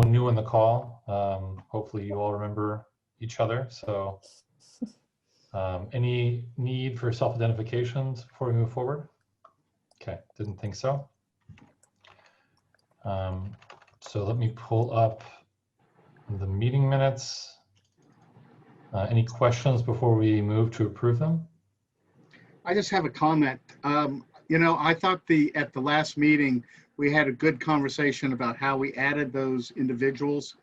new on the call. Hopefully you all remember each other. So any need for self-identifications before we move forward? Okay, didn't think so. So let me pull up the meeting minutes. Any questions before we move to approve them? I just have a comment. You know, I thought at the last meeting, we had a good conversation about how we added those individuals.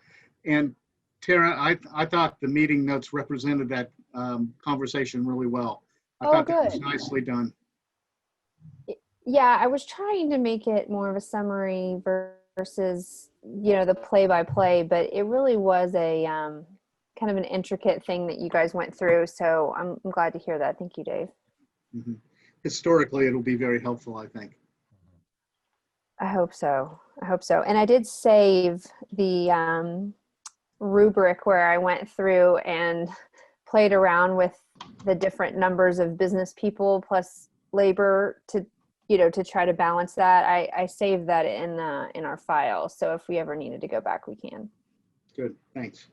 And Tara, I thought the meeting notes represented that conversation really well. I thought that was nicely done. Yeah, I was trying to make it more of a summary versus, you know, the play-by-play, but it really was a kind of an intricate thing that you guys went through. So I'm glad to hear that. Thank you, Dave. Mm-hmm. Historically, it'll be very helpful, I think. I hope so. I hope so. And I did save the rubric where I went through and played around with the different numbers of business people plus labor to, you know, to try to balance that. I saved that in our file. So if we ever needed to go back, we can. Good, thanks.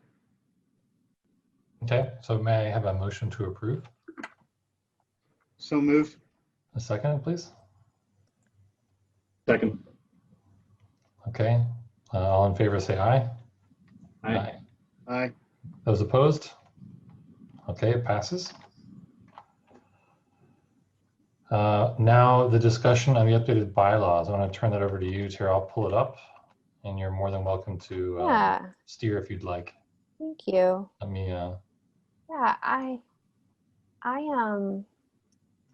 Okay, so may I have a motion to approve? So moved. A second, please. Second. Okay, all in favor say aye. Aye. Aye. Those opposed? Okay, it passes. Now the discussion on the updated bylaws. I want to turn that over to you, Tara. I'll pull it up and you're more than welcome to steer if you'd like. Thank you. Let me yeah, I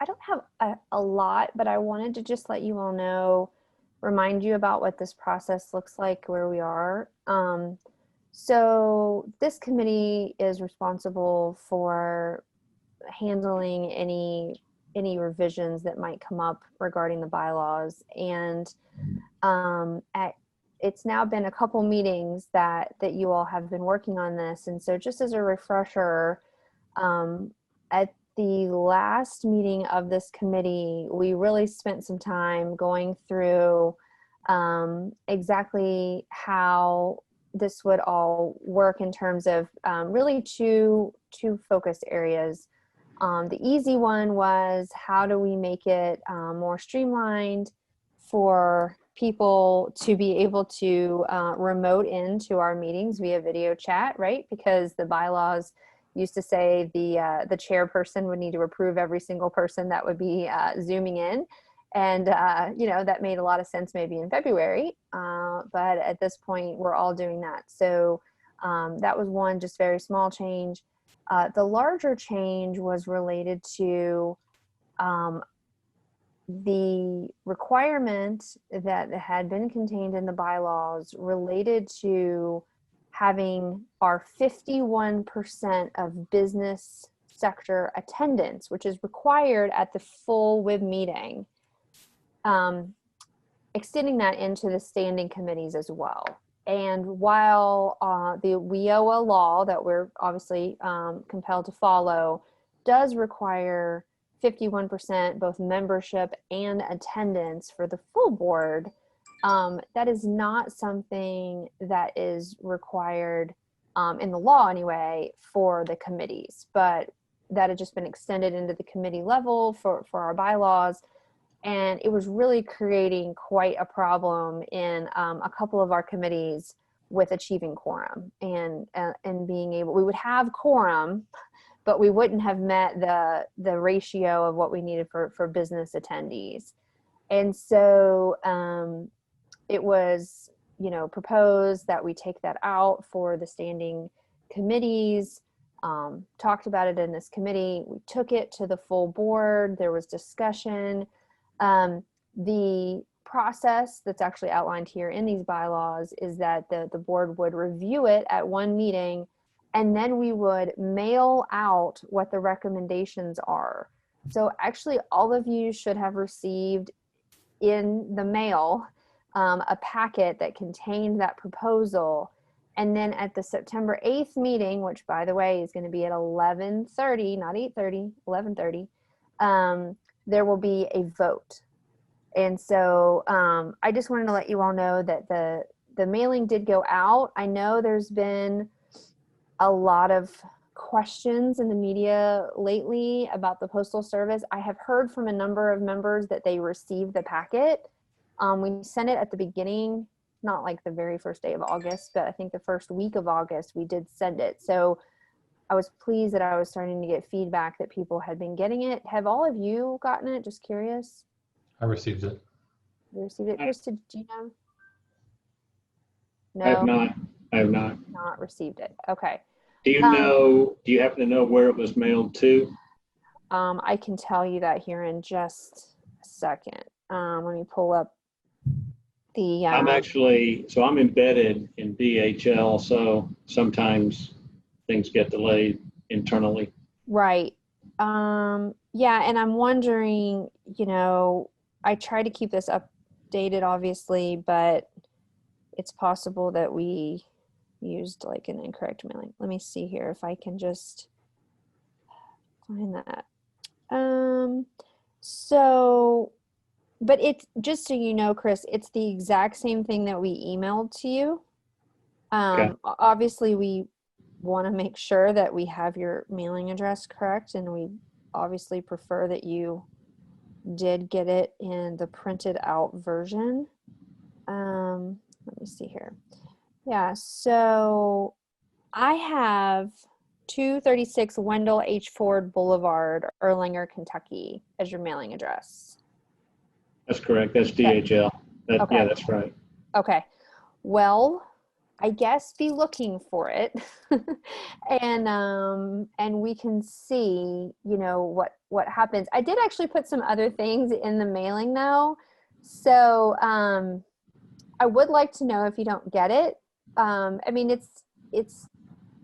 don't have a lot, but I wanted to just let you all know, remind you about what this process looks like, where we are. So this committee is responsible for handling any revisions that might come up regarding the bylaws. And it's now been a couple meetings that you all have been working on this. And so just as a refresher, at the last meeting of this committee, we really spent some time going through exactly how this would all work in terms of really two focused areas. The easy one was, how do we make it more streamlined for people to be able to remote into our meetings via video chat, right? Because the bylaws used to say the chairperson would need to approve every single person that would be Zooming in. And, you know, that made a lot of sense maybe in February, but at this point we're all doing that. So that was one just very small change. The larger change was related to the requirement that had been contained in the bylaws related to having our 51% of business sector attendance, which is required at the full WIB meeting, extending that into the standing committees as well. And while the WIOA law that we're obviously compelled to follow does require 51% both membership and attendance for the full board, that is not something that is required in the law anyway for the committees, but that had just been extended into the committee level for our bylaws. And it was really creating quite a problem in a couple of our committees with achieving quorum and being able, we would have quorum, but we wouldn't have met the ratio of what we needed for business attendees. And so it was, you know, proposed that we take that out for the standing committees, talked about it in this committee. We took it to the full board. There was discussion. The process that's actually outlined here in these bylaws is that the board would review it at one meeting, and then we would mail out what the recommendations are. So actually all of you should have received in the mail a packet that contained that proposal. And then at the September 8th meeting, which by the way is going to be at 11:30, not 8:30, 11:30, there will be a vote. And so I just wanted to let you all know that the mailing did go out. I know there's been a lot of questions in the media lately about the Postal Service. I have heard from a number of members that they received the packet. We sent it at the beginning, not like the very first day of August, but I think the first week of August we did send it. So I was pleased that I was starting to get feedback that people had been getting it. Have all of you gotten it? Just curious. I received it. You received it? Chris, did you know? No. I have not. I have not. Not received it. Okay. Do you know, do you happen to know where it was mailed to? I can tell you that here in just a second. Let me pull up the. I'm embedded in DHL, so sometimes things get delayed internally. Right. Yeah, and I'm wondering, I try to keep this updated, obviously, but it's possible that we used like an incorrect mailing. Let me see here if I can just find that. But it's just so you know, Chris, it's the exact same thing that we emailed to you. Okay. Obviously we want to make sure that we have your mailing address correct, and we obviously prefer that you did get it in the printed out version. Let me see here. Yeah, so I have 236 Wendell H. Ford Boulevard, Erlanger, Kentucky as your mailing address. That's correct. That's DHL. Okay. Yeah, that's right. Okay. Well, I guess be looking for it and we can see, what happens. I did actually put some other things in the mailing though. So, I would like to know if you don't get it. I mean, it's,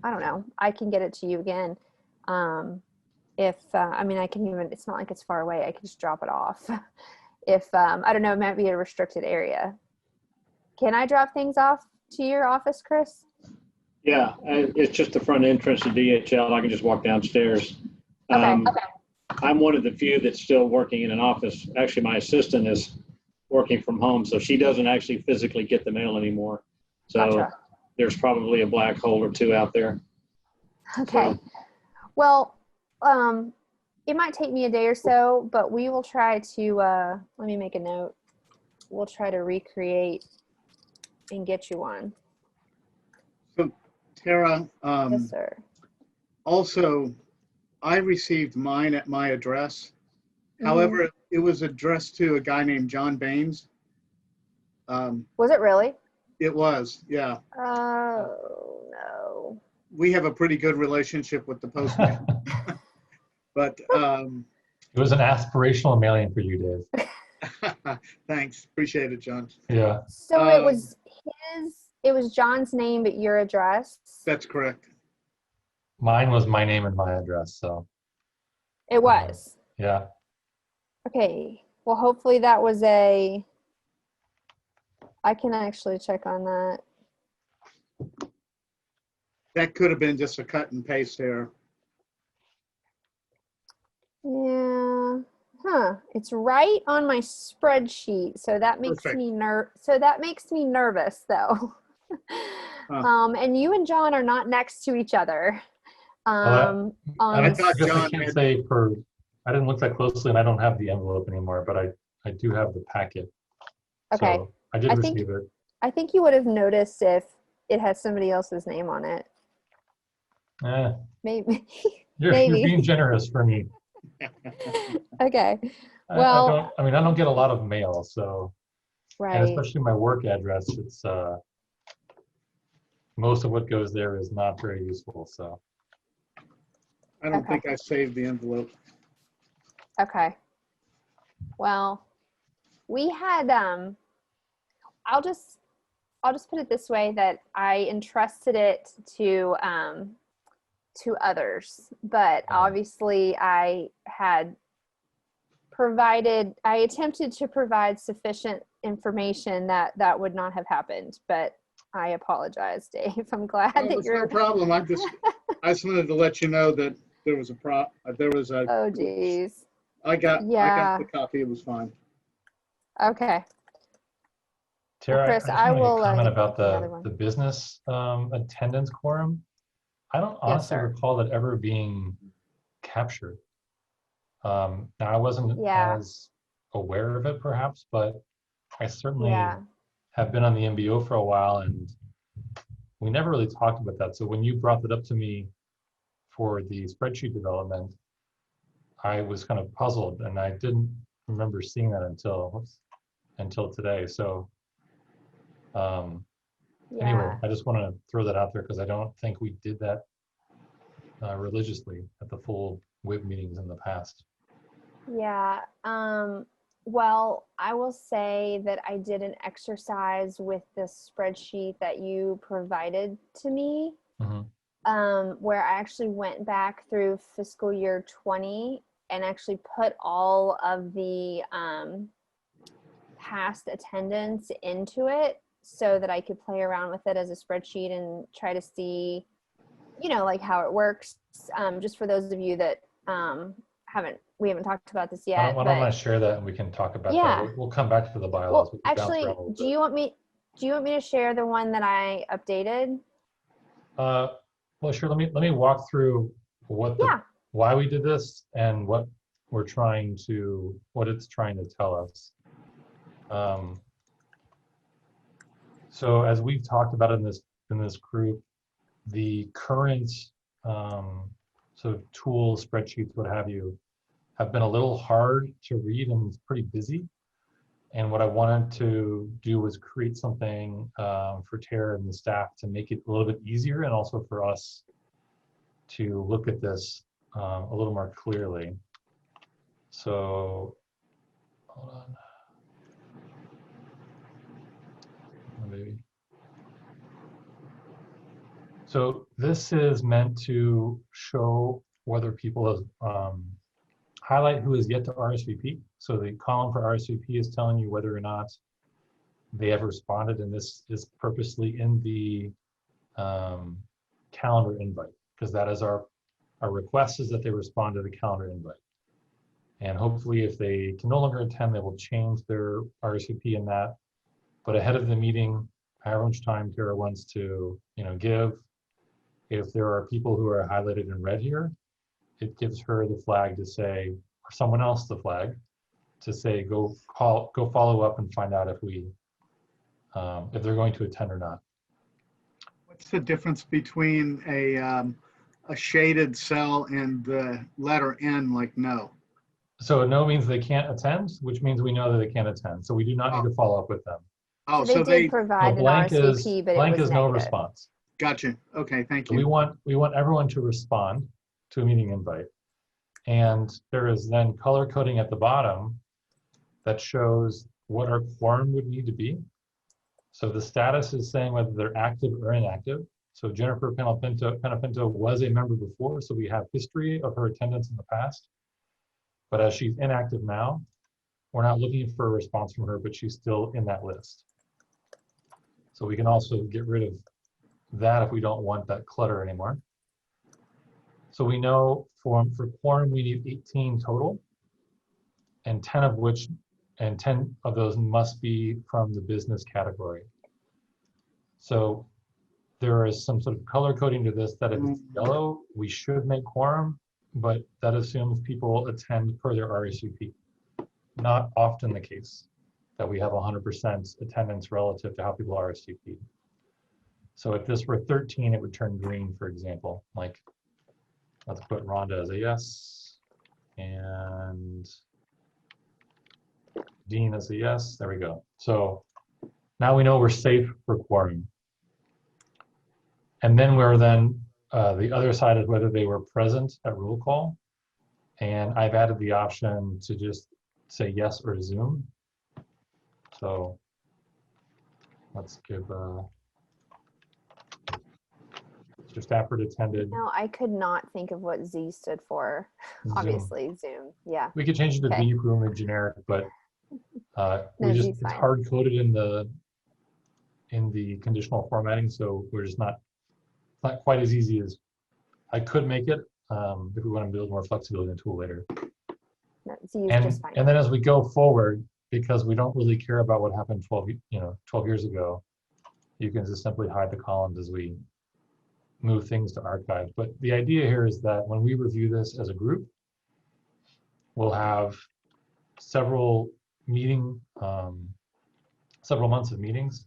I don't know, I can get it to you again. I can even, it's not like it's far away. I can just drop it off. I don't know, it might be a restricted area. Can I drop things off to your office, Chris? Yeah, it's just the front entrance to DHL. I can just walk downstairs. Okay. I'm one of the few that's still working in an office. Actually, my assistant is working from home, so she doesn't actually physically get the mail anymore. So Gotcha. There's probably a black hole or two out there. Okay. Well, it might take me a day or so, but we will try to, let me make a note. We'll try to recreate and get you one. So Tara, Yes, sir. also, I received mine at my address. However, it was addressed to a guy named John Baines. Was it really? It was, yeah. Oh, no. We have a pretty good relationship with the postman. But it was an aspirational mailing for you, Dave. thanks, appreciate it, John. Yeah. So it was John's name, but your address? That's correct. Mine was my name and my address, so. It was? Yeah. Okay. Well, hopefully that was I can actually check on that. That could have been just a cut and paste error. Yeah. Huh. It's right on my spreadsheet, so that makes Perfect. me nervous though. And you and John are not next to each other. I thought John can't say I didn't look that closely and I don't have the envelope anymore, but I do have the packet. Okay. So I did receive it. I think you would have noticed if it has somebody else's name on it. Maybe. You're being generous for me. Okay. Well, I don't get a lot of mail, so. Right. And especially my work address, it's most of what goes there is not very useful, so. I don't think I saved the envelope. Okay. Well, we had I'll just put it this way, that I entrusted it to others, but obviously I attempted to provide sufficient information that would not have happened, but I apologize, Dave. I'm glad that you're. No problem. I just wanted to let you know that there was Oh geez. I got the copy. It was fine. Okay. Tara, Chris, I just want to will comment get about another the one. business attendance quorum. I don't Yes, honestly sir. recall that ever being captured. Now, I wasn't Yeah. as aware of it perhaps, but I certainly Yeah. have been on the MBO for a while, and we never really talked about that. So when you brought it up to me for the spreadsheet development, I was kind of puzzled, and I didn't remember seeing that until today. So anyway, Yeah. I just want to throw that out there because I don't think we did that religiously at the full WIB meetings in the past. Yeah. Well, I will say that I did an exercise with the spreadsheet that you provided to me, where I actually went back through fiscal year 20 and actually put all of the past attendance into it so that I could play around with it as a spreadsheet and try to see, like how it works. Just for those of you that we haven't talked about this yet. Why don't I share that and we can talk about that. We'll come back to the bylaws. Well, actually, do you want me to share the one that I updated? Well, sure. Let me walk through why we did this and what it's trying to tell us. So as we've talked about in this group, the current sort of tools, spreadsheets, what have you, have been a little hard to read and it's pretty busy. And what I wanted to do was create something for Tara and the staff to make it a little bit easier, and also for us to look at this a little more clearly. So, hold on. Maybe. So this is meant to show whether people have highlight who is yet to RSVP. So the column for RSVP is telling you whether or not they have responded, and this is purposely in the calendar invite, because that is our request, is that they respond to the calendar invite. And hopefully if they can no longer attend, they will change their RSVP in that. But ahead of the meeting, however much time Tara wants to give, if there are people who are highlighted in red here, it gives her the flag to say, or someone else the flag to say, go follow up and find out if they're going to attend or not. What's the difference between a shaded cell and the letter N, like no? So no means they can't attend, which means we know that they can't attend. So we do not need to follow up with them. Oh, so they did provide an RSVP, but blank it was is negative. No response. Gotcha. Okay, thank you. We want everyone to respond to a meeting invite. And there is then color coding at the bottom that shows what our quorum would need to be. So the status is saying whether they're active or inactive. So Jennifer Penapinto was a member before, so we have history of her attendance in the past. But as she's inactive now, we're not looking for a response from her, but she's still in that list. So we can also get rid of that if we don't want that clutter anymore. So we know for quorum, we need 18 total, and 10 of those must be from the business category. So there is some sort of color coding to this that if it's yellow, we should make quorum, but that assumes people attend per their RSVP. Not often the case that we have 100% attendance relative to how people RSVP. So if this were 13, it would turn green, for example. Like, let's put Rhonda as a yes, and Dean as a yes. There we go. So now we know we're safe for quorum. And then the other side is whether they were present at roll call. And I've added the option to just say yes or Zoom. So let's give Mr. Stafford attended. No, I could not think of what Z stood for. Zoom. Obviously, Zoom. Yeah. We could change it to B for only generic, but it's hard coded in the conditional formatting, so we're just not quite as easy as I could make it if we want to build more flexibility in the tool later. No, Z is just fine. And then as we go forward, because we don't really care about what happened 12 years ago, you can just simply hide the columns as we move things to archive. But the idea here is that when we review this as a group, we'll have several months of meetings,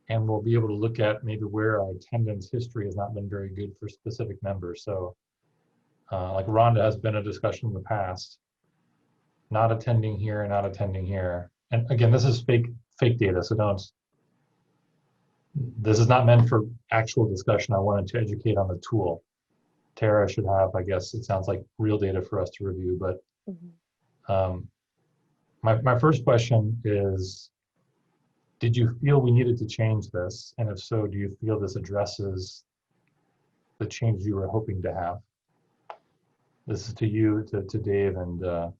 and we'll be able to look at maybe where our attendance history has not been very good for specific members. So like Rhonda has been a discussion in the past, not attending here, not attending here. And again, this is fake data, so this is not meant for actual discussion. I wanted to educate on the tool. Tara should have, I guess it sounds like, real data for us to review, but my first question is, did you feel we needed to change this? And if so, do you feel this addresses the change you were hoping to have? This is to you, to Dave, and to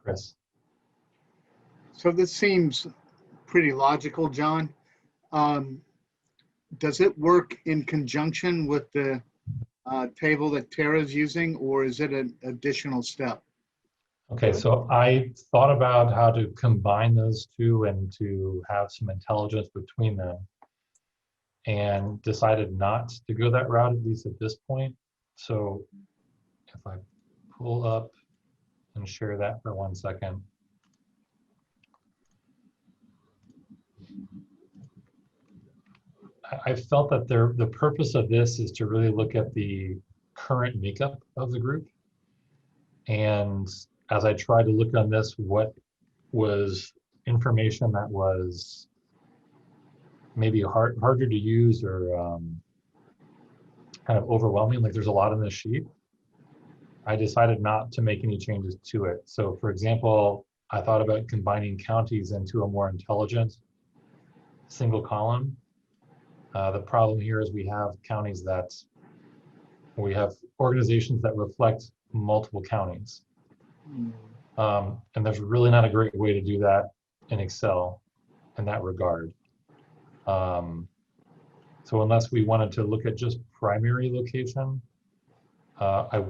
Chris. So this seems pretty logical, John. Does it work in conjunction with the table that Tara's using, or is it an additional step? Okay, so I thought about how to combine those two and to have some intelligence between them, and decided not to go that route, at least at this point. So if I pull up and share that for 1 second. I felt that the purpose of this is to really look at the current makeup of the group. And as I tried to look on this, what was information that was maybe harder to use or kind of overwhelming, like there's a lot in this sheet, I decided not to make any changes to it. So for example, I thought about combining counties into a more intelligent single column. The problem here is we have organizations that reflect multiple counties. And there's really not a great way to do that in Excel in that regard. So unless we wanted to look at just primary location, I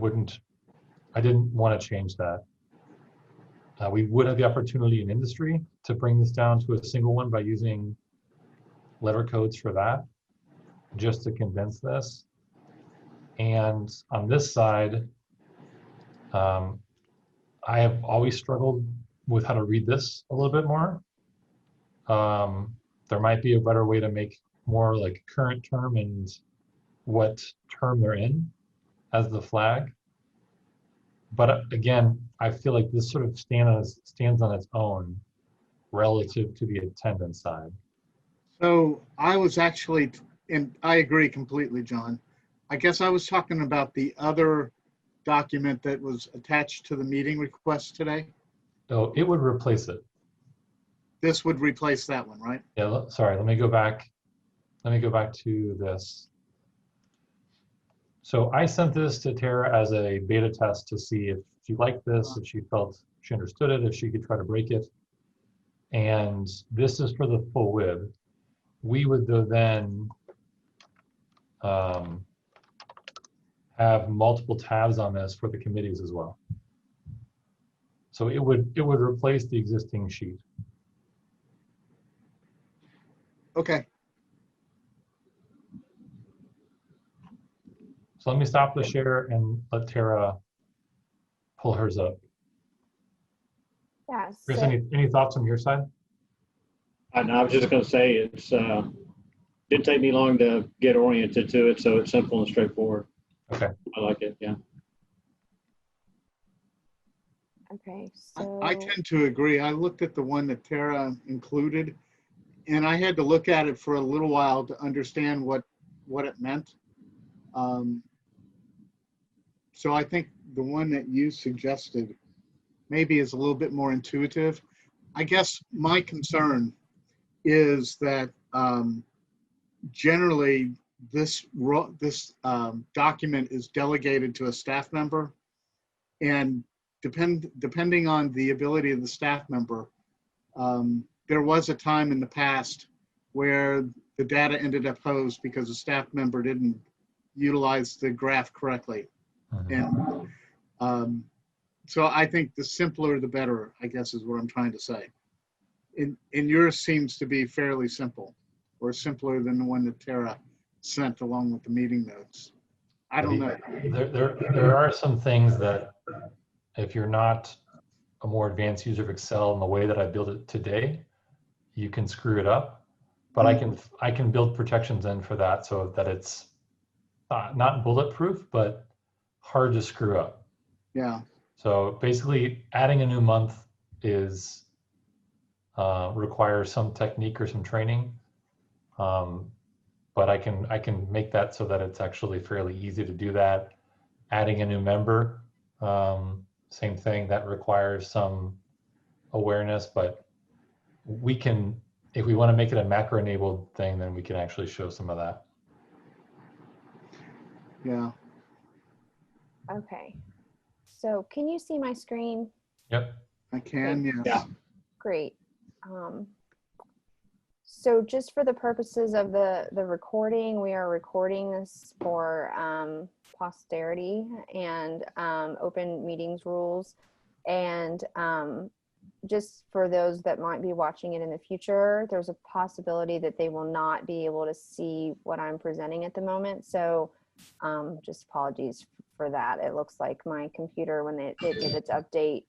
didn't want to change that. We would have the opportunity in industry to bring this down to a single one by using letter codes for that, just to condense this. And on this side, I have always struggled with how to read this a little bit more. There might be a better way to make more like current term and what term they're in as the flag. But again, I feel like this sort of stands on its own relative to the attendance side. So I was actually, and I agree completely, John. I guess I was talking about the other document that was attached to the meeting request today. So it would replace it. This would replace that one, right? Yeah, sorry, let me go back. Let me go back to this. So I sent this to Tara as a beta test to see if she liked this, if she felt she understood it, if she could try to break it. And this is for the full WIB. We would then have multiple tabs on this for the committees as well. So it would replace the existing sheet. Okay. So let me stop the share and let Tara pull hers up. Yeah. Chris, So, any thoughts on your side? And I was just going to say it's didn't take me long to get oriented to it, so it's simple and straightforward. Okay. I like it. Yeah. okay. So I tend to agree. I looked at the one that Tara included, and I had to look at it for a little while to understand what it meant. So I think the one that you suggested maybe is a little bit more intuitive. I guess my concern is that generally this document is delegated to a staff member, and depending on the ability of the staff member, there was a time in the past where the data ended up hosed because a staff member didn't utilize the graph correctly. And So I think the simpler, the better, I guess is what I'm trying to say. In yours seems to be fairly simple, or simpler than the one that Tara sent along with the meeting notes. I don't know. There are some things that if you're not a more advanced user of Excel in the way that I built it today, you can screw it up. But I can build protections in for that so that it's not bulletproof, but hard to screw up. Yeah. So basically, adding a new month is requires some technique or some training, but I can make that so that it's actually fairly easy to do that. Adding a new member, same thing, that requires some awareness, but we can, if we want to make it a macro enabled thing, then we can actually show some of that. Yeah. Okay. So can you see my screen? Yep. I can, yes. Yeah. Great. So just for the purposes of the recording, we are recording this for posterity and open meetings rules. And just for those that might be watching it in the future, there's a possibility that they will not be able to see what I'm presenting at the moment. So just apologies for that. It looks like my computer, when it did its update,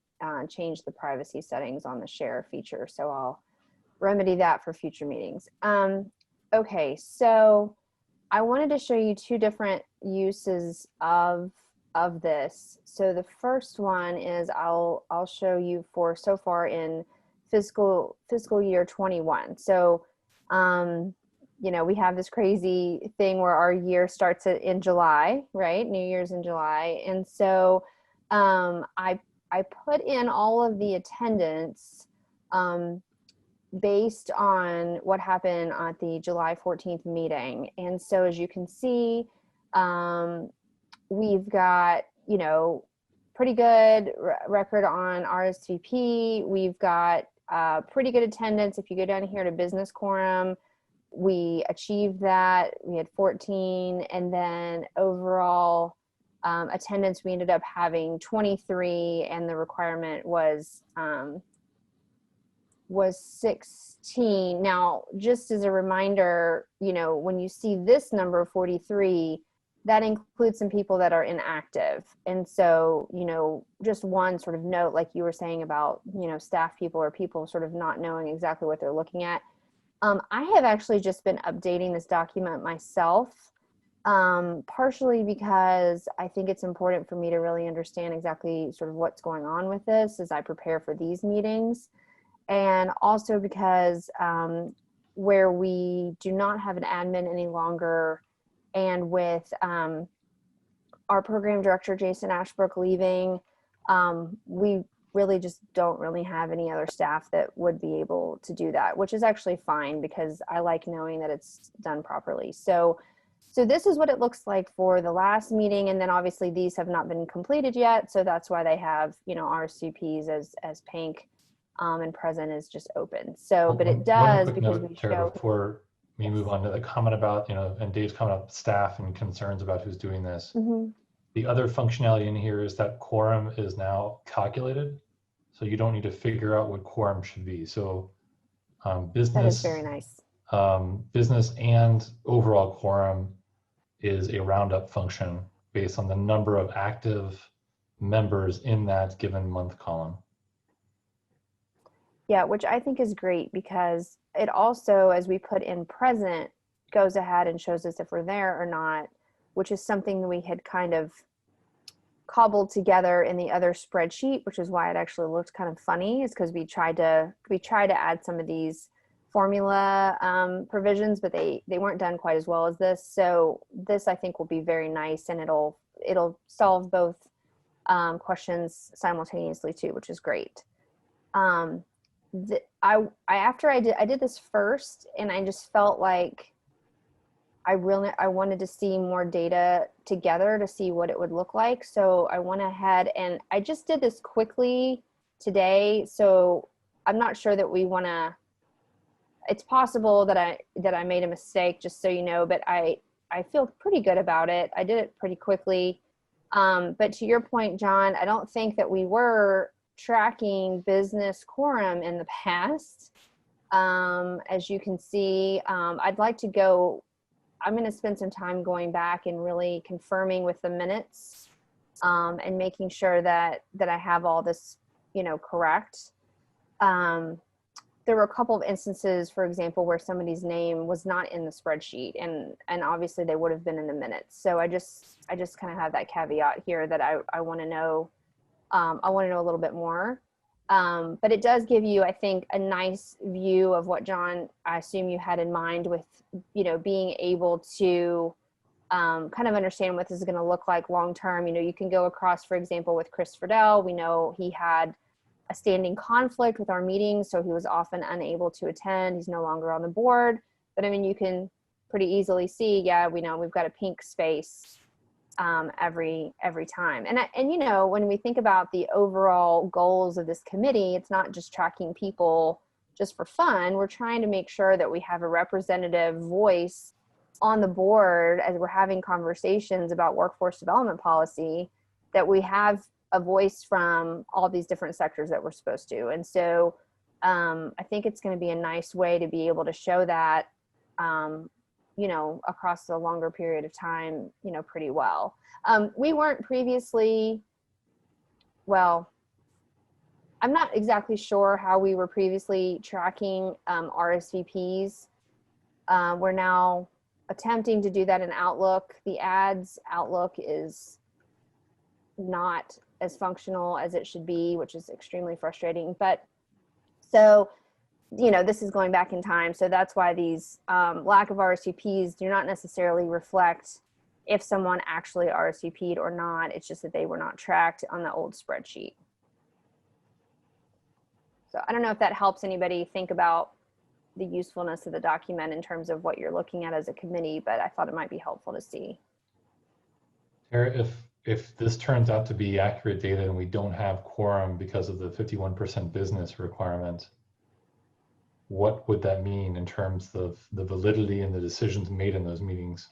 changed the privacy settings on the share feature. So I'll remedy that for future meetings. Okay, so I wanted to show you two different uses of this. So the first one is I'll show you for so far in fiscal year 21. So you know, we have this crazy thing where our year starts in July, right? New Year's in July. And so I put in all of the attendance based on what happened at the July 14th meeting. And so as you can see, we've got, you know, pretty good record on RSVP. We've got pretty good attendance. If you go down here to business quorum, we achieved that. We had 14, and then overall attendance, we ended up having 23, and the requirement was 16. Now, just as a reminder, you know, when you see this number 43, that includes some people that are inactive. And so, you know, just one sort of note, like you were saying about, you know, staff people or people sort of not knowing exactly what they're looking at. I have actually just been updating this document myself, partially because I think it's important for me to really understand exactly sort of what's going on with this as I prepare for these meetings. And also because where we do not have an admin any longer, and with our program director, Jason Ashbrook, leaving, we really just don't really have any other staff that would be able to do that, which is actually fine because I like knowing that it's done properly. So this is what it looks like for the last meeting. And then obviously these have not been completed yet. So that's why they have, you know, RSVPs as pink and present is just open. So, but it does because we show. Before we move on to the comment about, you know, and Dave's comment about staff and concerns about who's doing this. Mm-hmm. The other functionality in here is that quorum is now calculated. So you don't need to figure out what quorum should be. So business, that is very nice. Business and overall quorum is a roundup function based on the number of active members in that given month column. Yeah, which I think is great because it also, as we put in present, goes ahead and shows us if we're there or not, which is something we had kind of cobbled together in the other spreadsheet, which is why it actually looked kind of funny, is because we tried to add some of these formula provisions, but they weren't done quite as well as this. So this I think will be very nice, and it'll solve both questions simultaneously too, which is great. After I did this first, and I just felt like I wanted to see more data together to see what it would look like. So I went ahead and I just did this quickly today. So I'm not sure that we want to, it's possible that I made a mistake, just so you know, but I feel pretty good about it. I did it pretty quickly. But to your point, John, I don't think that we were tracking business quorum in the past. As you can see, I'd like to go, I'm going to spend some time going back and really confirming with the minutes, and making sure that I have all this, correct. There were a couple of instances, for example, where somebody's name was not in the spreadsheet, and obviously they would have been in the minutes. So I just kind of have that caveat here that I want to know. I want to know a little bit more. But it does give you, I think, a nice view of what, John, I assume you had in mind with, being able to kind of understand what this is going to look like long term. You can go across, for example, with Chris Friedel. We know he had a standing conflict with our meetings, so he was often unable to attend. He's no longer on the board. But I mean, you can pretty easily see, yeah, we know we've got a pink space every time. And when we think about the overall goals of this committee, it's not just tracking people just for fun. We're trying to make sure that we have a representative voice on the board as we're having conversations about workforce development policy, that we have a voice from all these different sectors that we're supposed to. And so I think it's going to be a nice way to be able to show that, across a longer period of time, pretty well. We weren't previously, well, I'm not exactly sure how we were previously tracking RSVPs. We're now attempting to do that in Outlook. The ads Outlook is not as functional as it should be, which is extremely frustrating. But so, this is going back in time. So that's why these lack of RSVPs do not necessarily reflect if someone actually RSVP'd or not. It's just that they were not tracked on the old spreadsheet. So I don't know if that helps anybody think about the usefulness of the document in terms of what you're looking at as a committee, but I thought it might be helpful to see. Tara, if this turns out to be accurate data and we don't have quorum because of the 51% business requirement, what would that mean in terms of the validity and the decisions made in those meetings?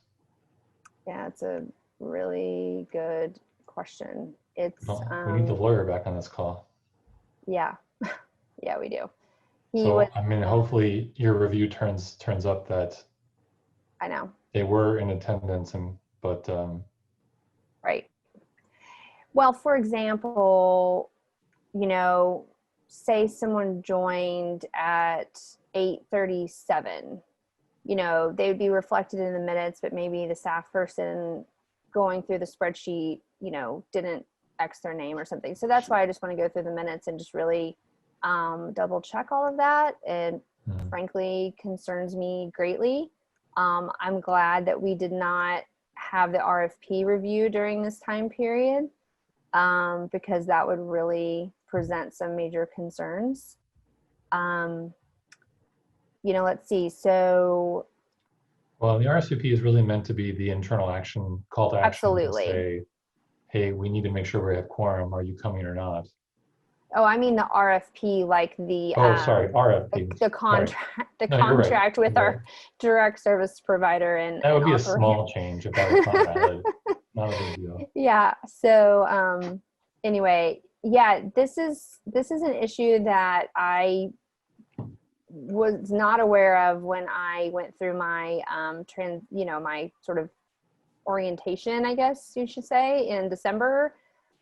Yeah, it's a really good question. It's we need the lawyer back on this call. Yeah, yeah, we do. Hopefully your review turns up that I know they were in attendance, but right. Well, for example, say someone joined at 8:37, they would be reflected in the minutes, but maybe the staff person going through the spreadsheet, didn't X their name or something. So that's why I just want to go through the minutes and just really double check all of that. It frankly concerns me greatly. I'm glad that we did not have the RFP review during this time period, because that would really present some major concerns. Let's see. So, well, the RSVP is really meant to be the internal action, call to action. Absolutely. To say, hey, we need to make sure we have quorum. Are you coming or not? Oh, I mean the RFP, like the RFP. The contract with our direct service provider, and that would be a small change if that was not valid. Not a big deal. Yeah. So anyway, yeah, this is an issue that I was not aware of when I went through my my sort of orientation, I guess you should say, in December.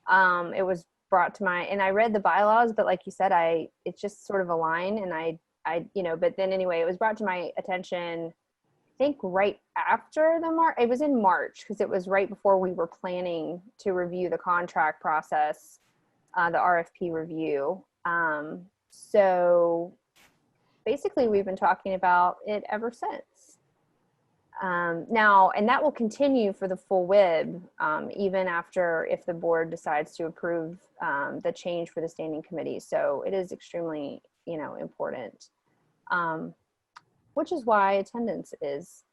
It was brought to and I read the bylaws, but like you said, it's just sort of a line, and but then anyway, it was brought to my attention, I think right after it was in March, because it was right before we were planning to review the contract process, the RFP review. So basically we've been talking about it ever since. Now, and that will continue for the full WIB, even after, if the board decides to approve the change for the standing committee. So it is extremely, important, which is why attendance is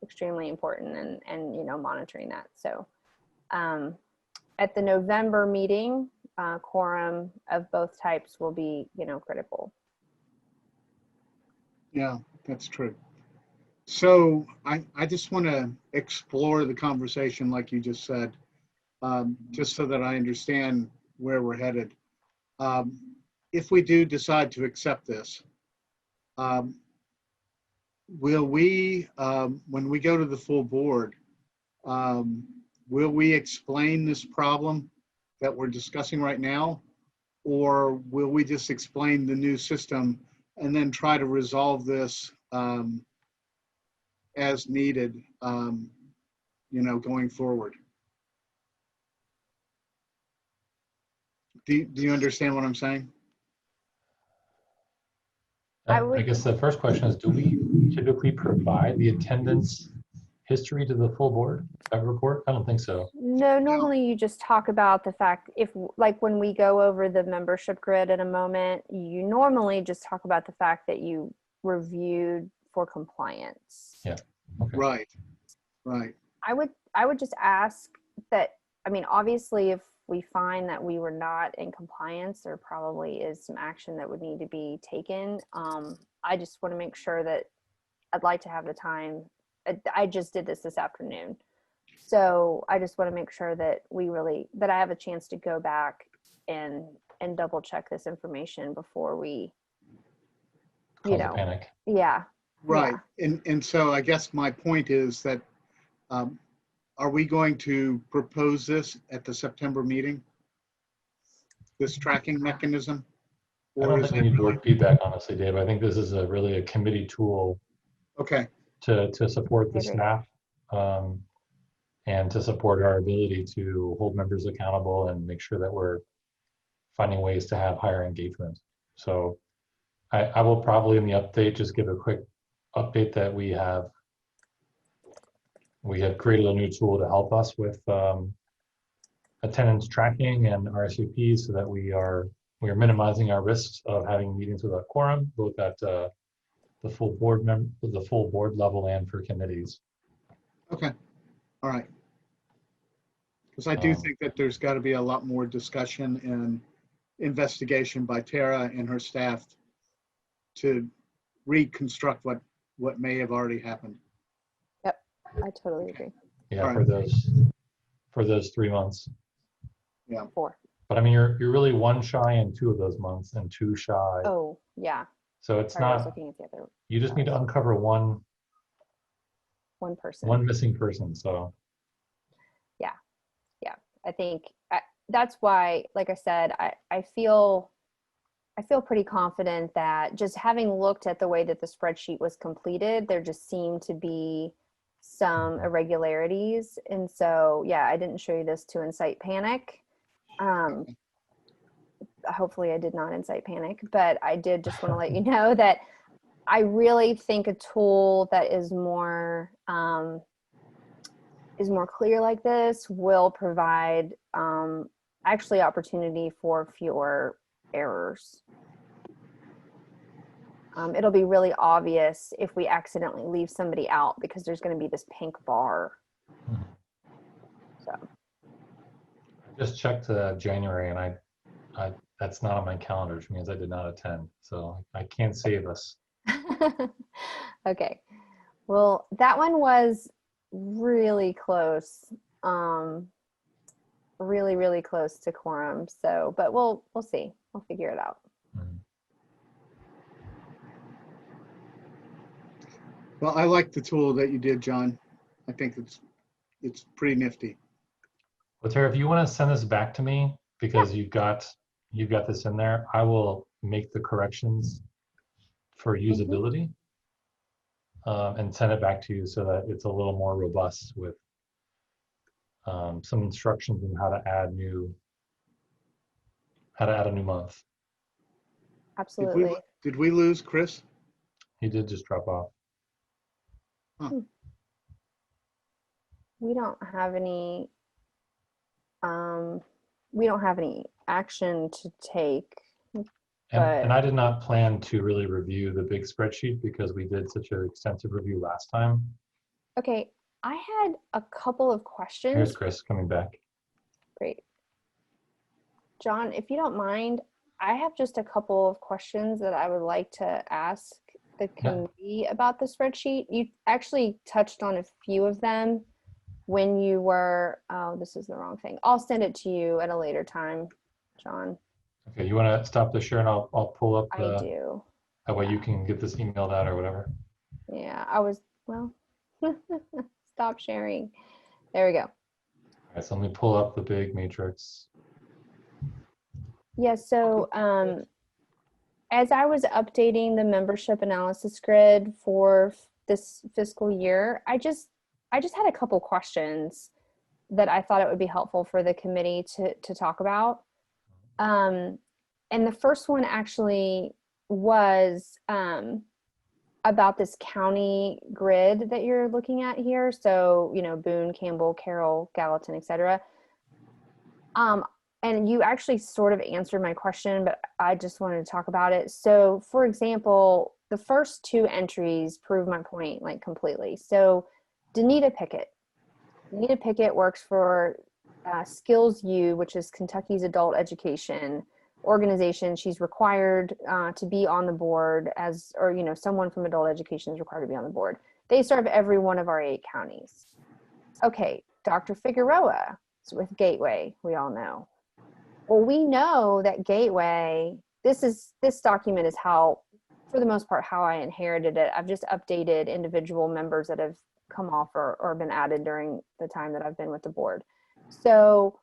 extremely important, and monitoring that. So at the November meeting, quorum of both types will be, critical. Yeah, that's true. So I just want to explore the conversation, like you just said, just so that I understand where we're headed. If we do decide to accept this, will we, when we go to the full board, will we explain this problem that we're discussing right now? Or will we just explain the new system and then try to resolve this as needed, going forward? Do you understand what I'm saying? I guess the first question is, do we typically provide the attendance history to the full board report? I don't think so. No, normally you just talk about the fact like when we go over the membership grid in a moment, you normally just talk about the fact that you reviewed for compliance. Yeah. Okay. Right. I would just ask that, I mean, obviously if we find that we were not in compliance, there probably is some action that would need to be taken. I just want to make sure that I'd like to have the time. I just did this afternoon. So I just want to make sure that that I have a chance to go back and double check this information before we, Panic. Yeah. Right. Yeah. And so I guess my point is that, are we going to propose this at the September meeting? This tracking mechanism? I don't think we need board feedback, honestly, Dave. I think this is really a committee tool Okay. to support the I agree. staff and to support our ability to hold members accountable and make sure that we're finding ways to have higher engagement. So I will probably in the update just give a quick update that we have created a new tool to help us with attendance tracking and RSVPs so that we are minimizing our risks of having meetings without quorum, both at the full board level and for committees. Okay. All right. Because I do think that there's got to be a lot more discussion and investigation by Tara and her staff to reconstruct what may have already happened. Yep. I totally agree. Yeah, All right. for those 3 months. Yeah. 4. But I mean, you're really 1 shy in 2 of those months and 2 shy. Oh, yeah. So it's Sorry, I was not. looking at the other You just need to uncover one person. one missing person. So. Yeah, I think that's why, like I said, I feel pretty confident that just having looked at the way that the spreadsheet was completed, there just seemed to be some irregularities. And so, yeah, I didn't show you this to incite panic. Hopefully I did not incite panic, but I did just want to let you know that I really think a tool that is more clear like this will provide actually opportunity for fewer errors. It'll be really obvious if we accidentally leave somebody out because there's going to be this pink bar. So Just checked January and I that's not on my calendar, which means I did not attend. So I can't save us. Okay. Well, that one was really close. Really, really close to quorum. So, but we'll see. We'll figure it out. Well, I like the tool that you did, John. I think it's pretty nifty. Well, Tara, if you want to send this back to me because you've got this in there, I will make the corrections for usability and send it back to you so that it's a little more robust with some instructions on how to add a new month. Absolutely. Did we lose Chris? He did just drop off. Huh. We don't have any action to take. And I did not plan to really review the big spreadsheet because we did such an extensive review last time. Okay, I had a couple of questions. Here's Chris coming back. Great. John, if you don't mind, I have just a couple of questions that I would like to ask the committee about the spreadsheet. You actually touched on a few of them when you were, oh, this is the wrong thing. I'll send it to you at a later time, John. Okay, you want to stop the share and I'll pull up I do. that way you can get this emailed out or whatever. Yeah, I was, well, stop sharing. There we go. All right, so let me pull up the big matrix. Yeah, so as I was updating the membership analysis grid for this fiscal year, I just had a couple questions that I thought it would be helpful for the committee to talk about. And the first one actually was about this county grid that you're looking at here. So, you know, Boone, Campbell, Carroll, Gallatin, et cetera. And you actually sort of answered my question, but I just wanted to talk about it. So, for example, the first two entries prove my point like completely. So, Danita Pickett works for Skills U, which is Kentucky's adult education organization. She's required to be on the board as, or, you know, someone from adult education is required to be on the board. They serve every one of our 8 counties. Okay, Dr. Figueroa is with Gateway, we all know. Well, we know that Gateway, this document is how, for the most part, how I inherited it. I've just updated individual members that have come off or been added during the time that I've been with the board. So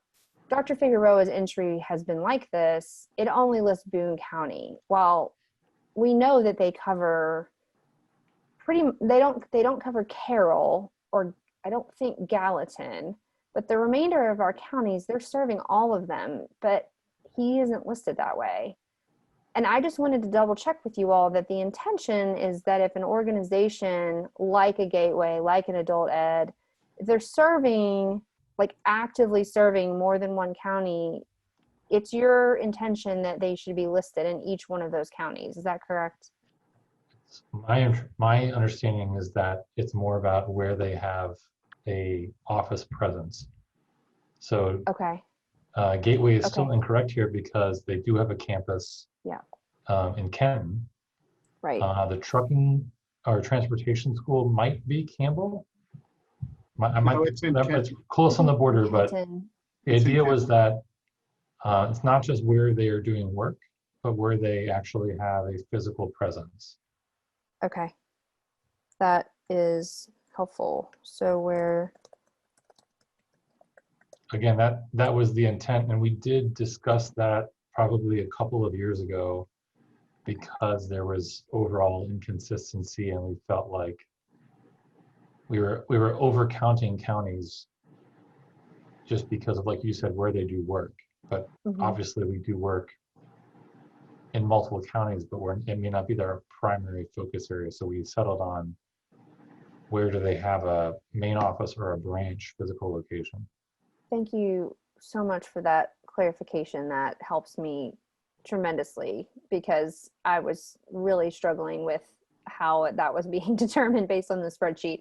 Dr. Figueroa's entry has been like this. It only lists Boone County. While we know that they cover they don't cover Carroll, or I don't think Gallatin, but the remainder of our counties, they're serving all of them, but he isn't listed that way. And I just wanted to double check with you all that the intention is that if an organization like a Gateway, like an adult ed, if they're serving, like actively serving more than one county, it's your intention that they should be listed in each one of those counties. Is that correct? My understanding is that it's more about where they have a office presence. So Okay. Gateway is still Okay. incorrect here because they do have a campus Yeah. in Kenton. Right. The trucking or transportation school might be Campbell. No, it's in it's Kenton. close on the border, but Kenton. the It's in idea was Kenton. that it's not just where they are doing work, but where they actually have a physical presence. Okay. That is helpful. So where, Again, that was the intent, and we did discuss that probably a couple of years ago because there was overall inconsistency, and we felt like we were over counting counties just because of, like you said, where they do work. But obviously we do work in multiple counties, but it may not be their primary focus area. So we settled on where do they have a main office or a branch physical location. Thank you so much for that clarification. That helps me tremendously because I was really struggling with how that was being determined based on the spreadsheet.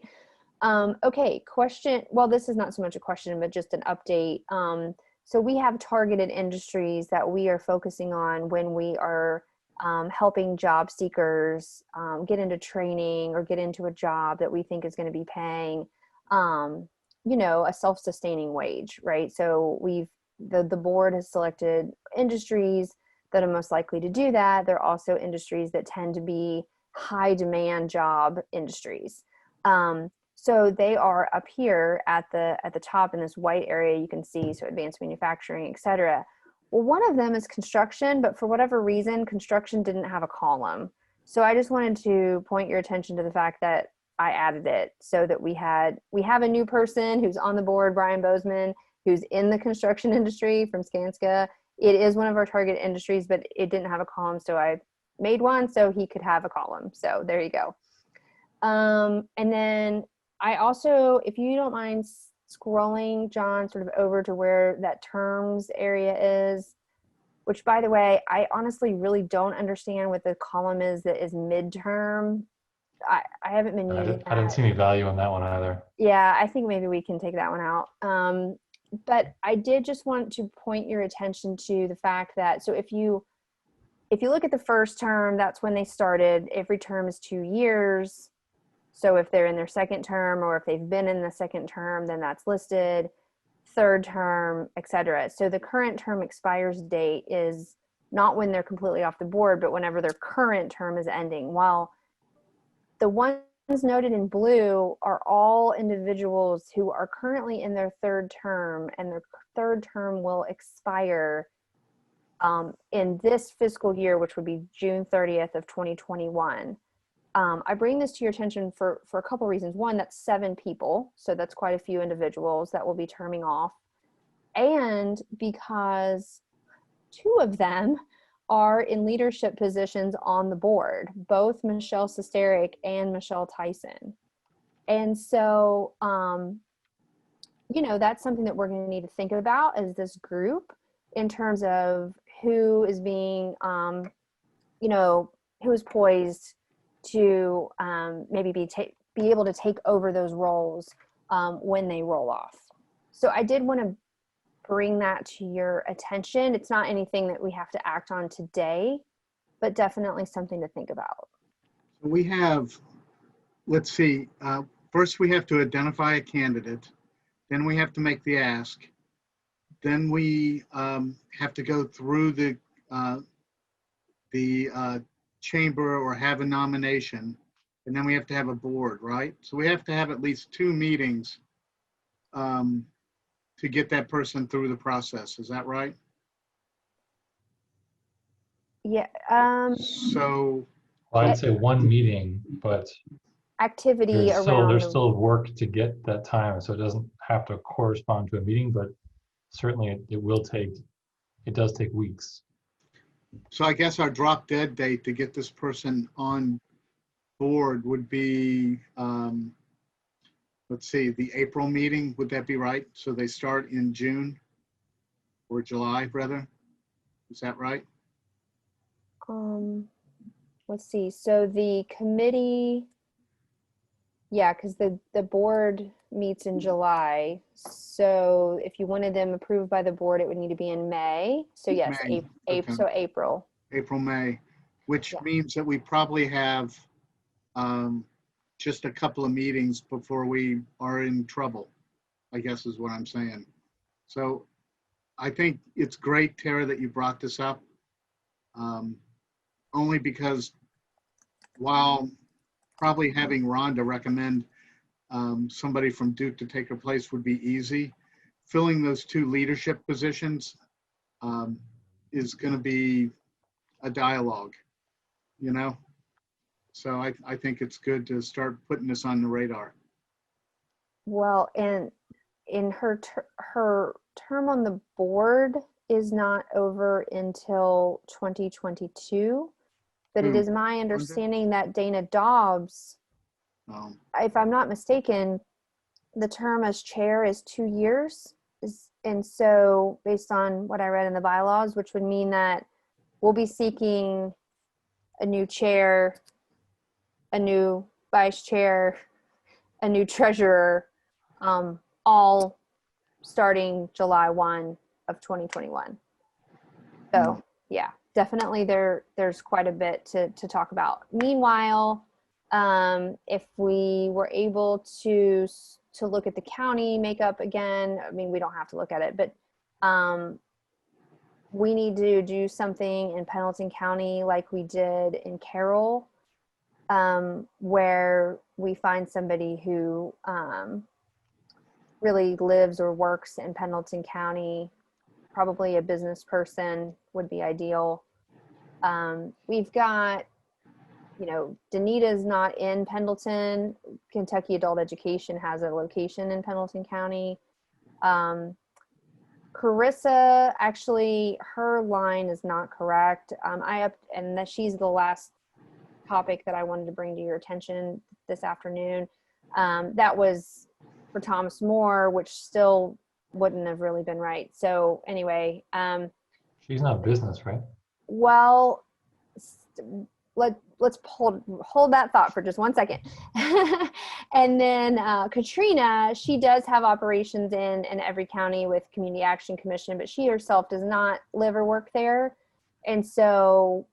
Okay, question. Well, this is not so much a question, but just an update. So we have targeted industries that we are focusing on when we are helping job seekers get into training or get into a job that we think is going to be paying, you know, a self-sustaining wage, right? So the board has selected industries that are most likely to do that. There are also industries that tend to be high demand job industries. So they are up here at the top in this white area you can see, so advanced manufacturing, et cetera. Well, one of them is construction, but for whatever reason, construction didn't have a column. So I just wanted to point your attention to the fact that I added it so that we have a new person who's on the board, Brian Bozeman, who's in the construction industry from Skanska. It is one of our target industries, but it didn't have a column, so I made one so he could have a column. So there you go. And then I also, if you don't mind scrolling, John, sort of over to where that terms area is, which, by the way, I honestly really don't understand what the column is that is midterm. I haven't been using that. I didn't see any value in that one either. Yeah, I think maybe we can take that one out. But I did just want to point your attention to the fact that, so if you look at the first term, that's when they started. Every term is 2 years. So if they're in their second term, or if they've been in the second term, then that's listed, third term, etc. So the current term expires date is not when they're completely off the board, but whenever their current term is ending. While the ones noted in blue are all individuals who are currently in their third term, and their third term will expire in this fiscal year, which would be June 30th of 2021. I bring this to your attention for a couple reasons. One, that's 7 people, so that's quite a few individuals that will be terming off. And because 2 of them are in leadership positions on the board, both Michelle Sesteric and Michelle Tyson. And so, you know, that's something that we're going to need to think about as this group in terms of who is being, you know, who is poised to maybe be able to take over those roles when they roll off. So I did want to bring that to your attention. It's not anything that we have to act on today, but definitely something to think about. We have, let's see, first we have to identify a candidate, then we have to make the ask, then we have to go through the chamber or have a nomination, and then we have to have a board, right? So we have to have at least 2 meetings to get that person through the process. Is that right? Yeah. So Well, I'd say 1 meeting, but Activity there's around still work to get that time, so it doesn't have to correspond to a meeting, but certainly it does take weeks. So I guess our drop dead date to get this person on board would be, let's see, the April meeting. Would that be right? So they start in June or July, rather? Is that right? let's see. So the committee, yeah, because the board meets in July. So if you wanted them approved by the board, it would need to be in May. So yes, May, okay. So April. April, May, which Yeah. means that we probably have just a couple of meetings before we are in trouble, I guess is what I'm saying. So I think it's great, Tara, that you brought this up. Only because while probably having Rhonda recommend somebody from Duke to take her place would be easy, filling those 2 leadership positions is going to be a dialogue, you know? So I think it's good to start putting this on the radar. Well, and in her term on the board is not over until 2022, but it is my understanding that Dana Dobbs, if I'm not mistaken, the term as chair is 2 years. And so based on what I read in the bylaws, which would mean that we'll be seeking a new chair, a new vice chair, a new treasurer, all starting July 1 of 2021. So yeah, definitely there's quite a bit to talk about. Meanwhile, if we were able to look at the county makeup again, I mean, we don't have to look at it, but we need to do something in Pendleton County like we did in Carroll, where we find somebody who really lives or works in Pendleton County. Probably a business person would be ideal. We've got, you know, Danita's not in Pendleton. Kentucky Adult Education has a location in Pendleton County. Carissa, actually, her line is not correct. And that she's the last topic that I wanted to bring to your attention this afternoon. That was for Thomas More, which still wouldn't have really been right. So anyway, She's not business, right? well, let's hold that thought for just 1 second. And then Katrina, she does have operations in every county with Community Action Commission, but she herself does not live or work there. And so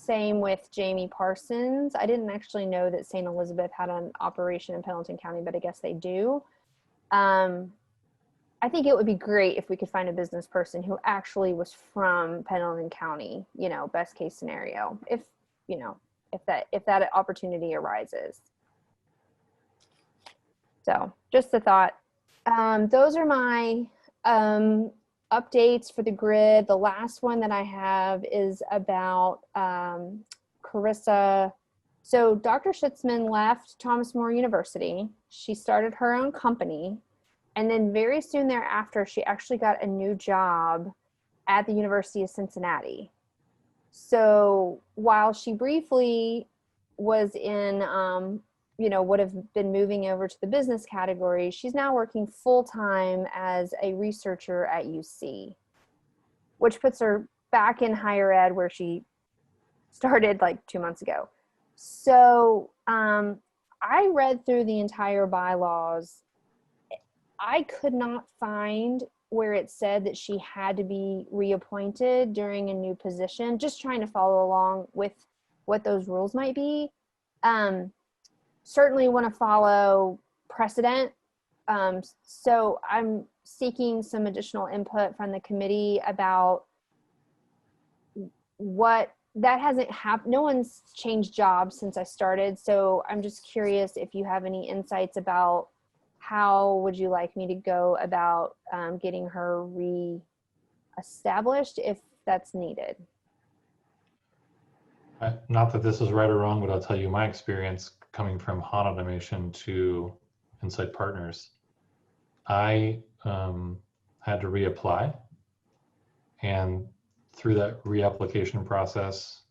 same with Jamie Parsons. I didn't actually know that St. Elizabeth had an operation in Pendleton County, but I guess they do. I think it would be great if we could find a business person who actually was from Pendleton County, you know, best case scenario, if, you know, if that opportunity arises. So just a thought. Those are my updates for the grid. The last one that I have is about Carissa. So Dr. Schitzman left Thomas More University. She started her own company. And then very soon thereafter, she actually got a new job at the University of Cincinnati. So while she briefly was in, you know, would have been moving over to the business category, she's now working full-time as a researcher at UC, which puts her back in higher ed where she started like 2 months ago. So I read through the entire bylaws. I could not find where it said that she had to be reappointed during a new position, just trying to follow along with what those rules might be. Certainly want to follow precedent. So I'm seeking some additional input from the committee about what that hasn't happened. No one's changed jobs since I started. So I'm just curious if you have any insights about how would you like me to go about getting her re-established if that's needed? Not that this is right or wrong, but I'll tell you my experience coming from Han Automation to Insight Partners. I had to reapply, and through that reapplication process,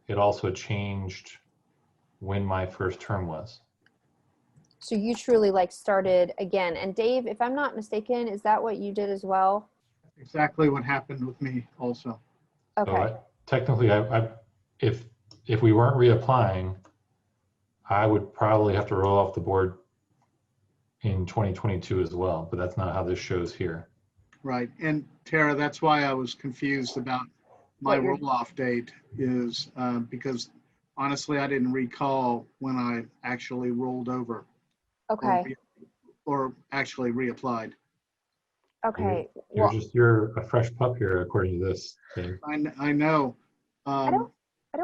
it also changed when my first term was. So you truly like started again. And Dave, if I'm not mistaken, is that what you did as well? Exactly what happened with me also. Okay. So technically, if we weren't reapplying, I would probably have to roll off the board in 2022 as well, but that's not how this shows here. Right. And Tara, that's why I was confused about my What you're- roll-off date is because honestly, I didn't recall when I actually rolled over. Okay. Or actually reapplied. Okay. You're a fresh pup here, according to this, Dave. I know. I don't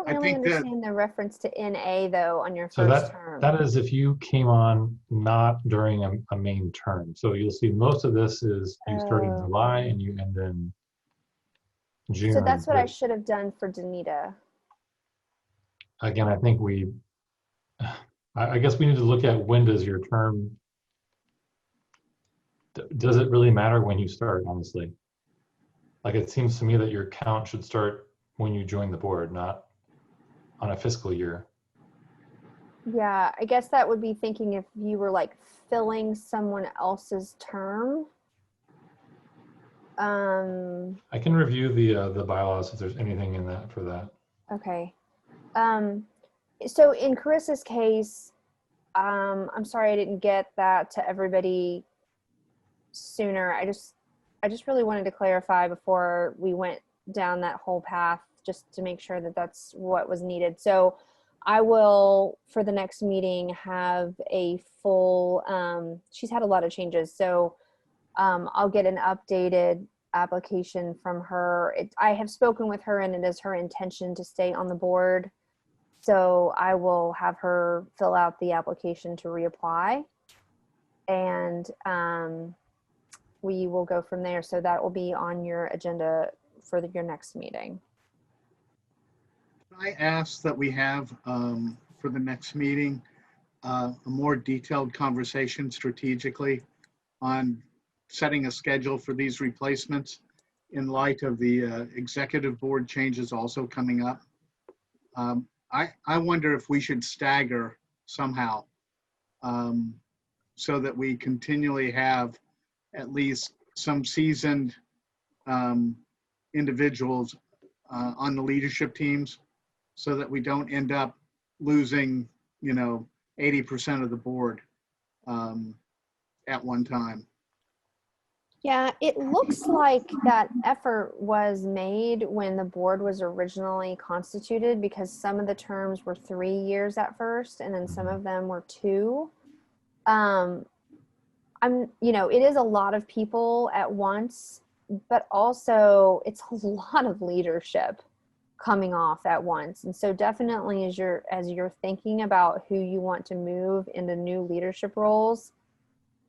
I really think that- understand the reference to NA though on your So first term. that is if you came on not during a main term. So you'll see most of this is you start in Oh. July and you end in June. So that's what I But should have done for Danita. again, I think I guess we need to look at when does your term, does it really matter when you start, honestly? Like it seems to me that your count should start when you join the board, not on a fiscal year. Yeah, I guess that would be thinking if you were like filling someone else's term. I can review the bylaws if there's anything in that for that. Okay. So in Carissa's case, I'm sorry I didn't get that to everybody sooner. I just really wanted to clarify before we went down that whole path, just to make sure that that's what was needed. So I will, for the next meeting, have a full, she's had a lot of changes. So I'll get an updated application from her. I have spoken with her and it is her intention to stay on the board. So I will have her fill out the application to reapply, and we will go from there. So that will be on your agenda for your next meeting. I ask that we have for the next meeting a more detailed conversation strategically on setting a schedule for these replacements in light of the executive board changes also coming up. I wonder if we should stagger somehow so that we continually have at least some seasoned individuals on the leadership teams so that we don't end up losing, 80% of the board at one time. Yeah, it looks like that effort was made when the board was originally constituted, because some of the terms were 3 years at first and then some of them were 2. Um, it is a lot of people at once, but also it's a lot of leadership coming off at once. And so definitely as you're thinking about who you want to move into new leadership roles,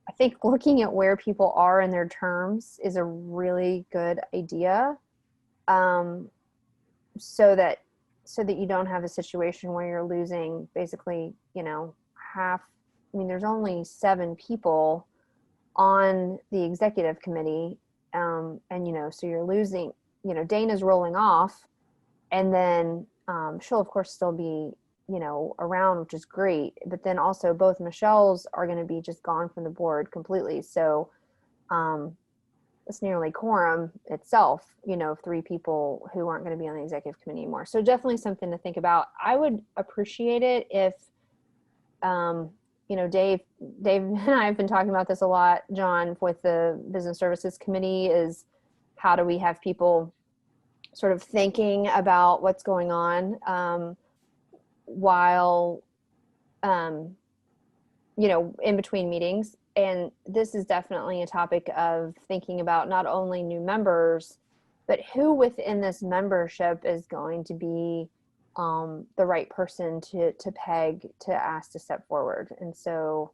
I think looking at where people are in their terms is a really good idea. Um, so that you don't have a situation where you're losing basically, half. I mean, there's only 7 people on the executive committee. And, so you're losing, Dana's rolling off, and then she'll of course still be, around, which is great. But then also both Michelle's are going to be just gone from the board completely. So it's nearly quorum itself, 3 people who aren't going to be on the executive committee anymore. So definitely something to think about. I would appreciate it if, Dave and I have been talking about this a lot, John, with the Business Services Committee, is how do we have people sort of thinking about what's going on while, in between meetings. And this is definitely a topic of thinking about not only new members, but who within this membership is going to be the right person to peg to ask to step forward. And so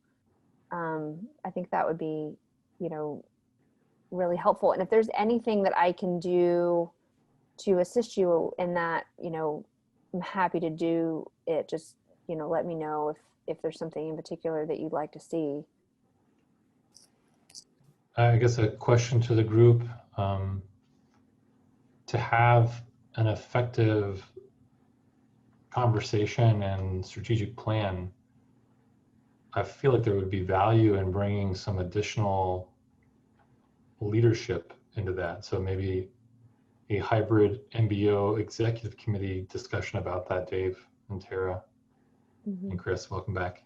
I think that would be, really helpful. And if there's anything that I can do to assist you in that, I'm happy to do it. Just, let me know if there's something in particular that you'd like to see. I guess a question to the group, to have an effective conversation and strategic plan, I feel like there would be value in bringing some additional leadership into that. So maybe a hybrid MBO executive committee discussion about that, Dave and Tara and Chris, welcome back.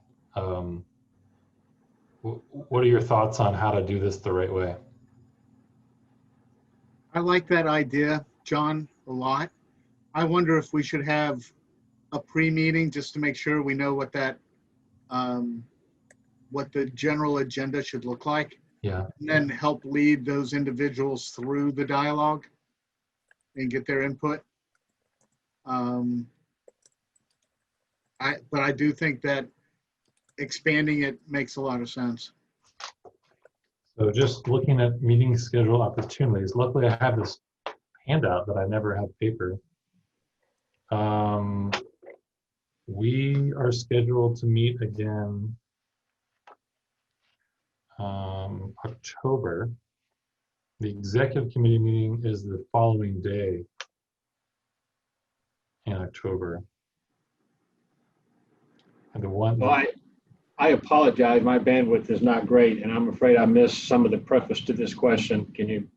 What are your thoughts on how to do this the right way? I like that idea, John, a lot. I wonder if we should have a pre-meeting just to make sure we know what that, what the general agenda should look like. Yeah. And then help lead those individuals through the dialogue and get their input. But I do think that expanding it makes a lot of sense. So just looking at meeting schedule opportunities, luckily I have this handout that I never have paper. We are scheduled to meet again October. The executive committee meeting is the following day in October. And the one. Well, I apologize. My bandwidth is not great, and I'm afraid I missed some of the preface to this question. Can you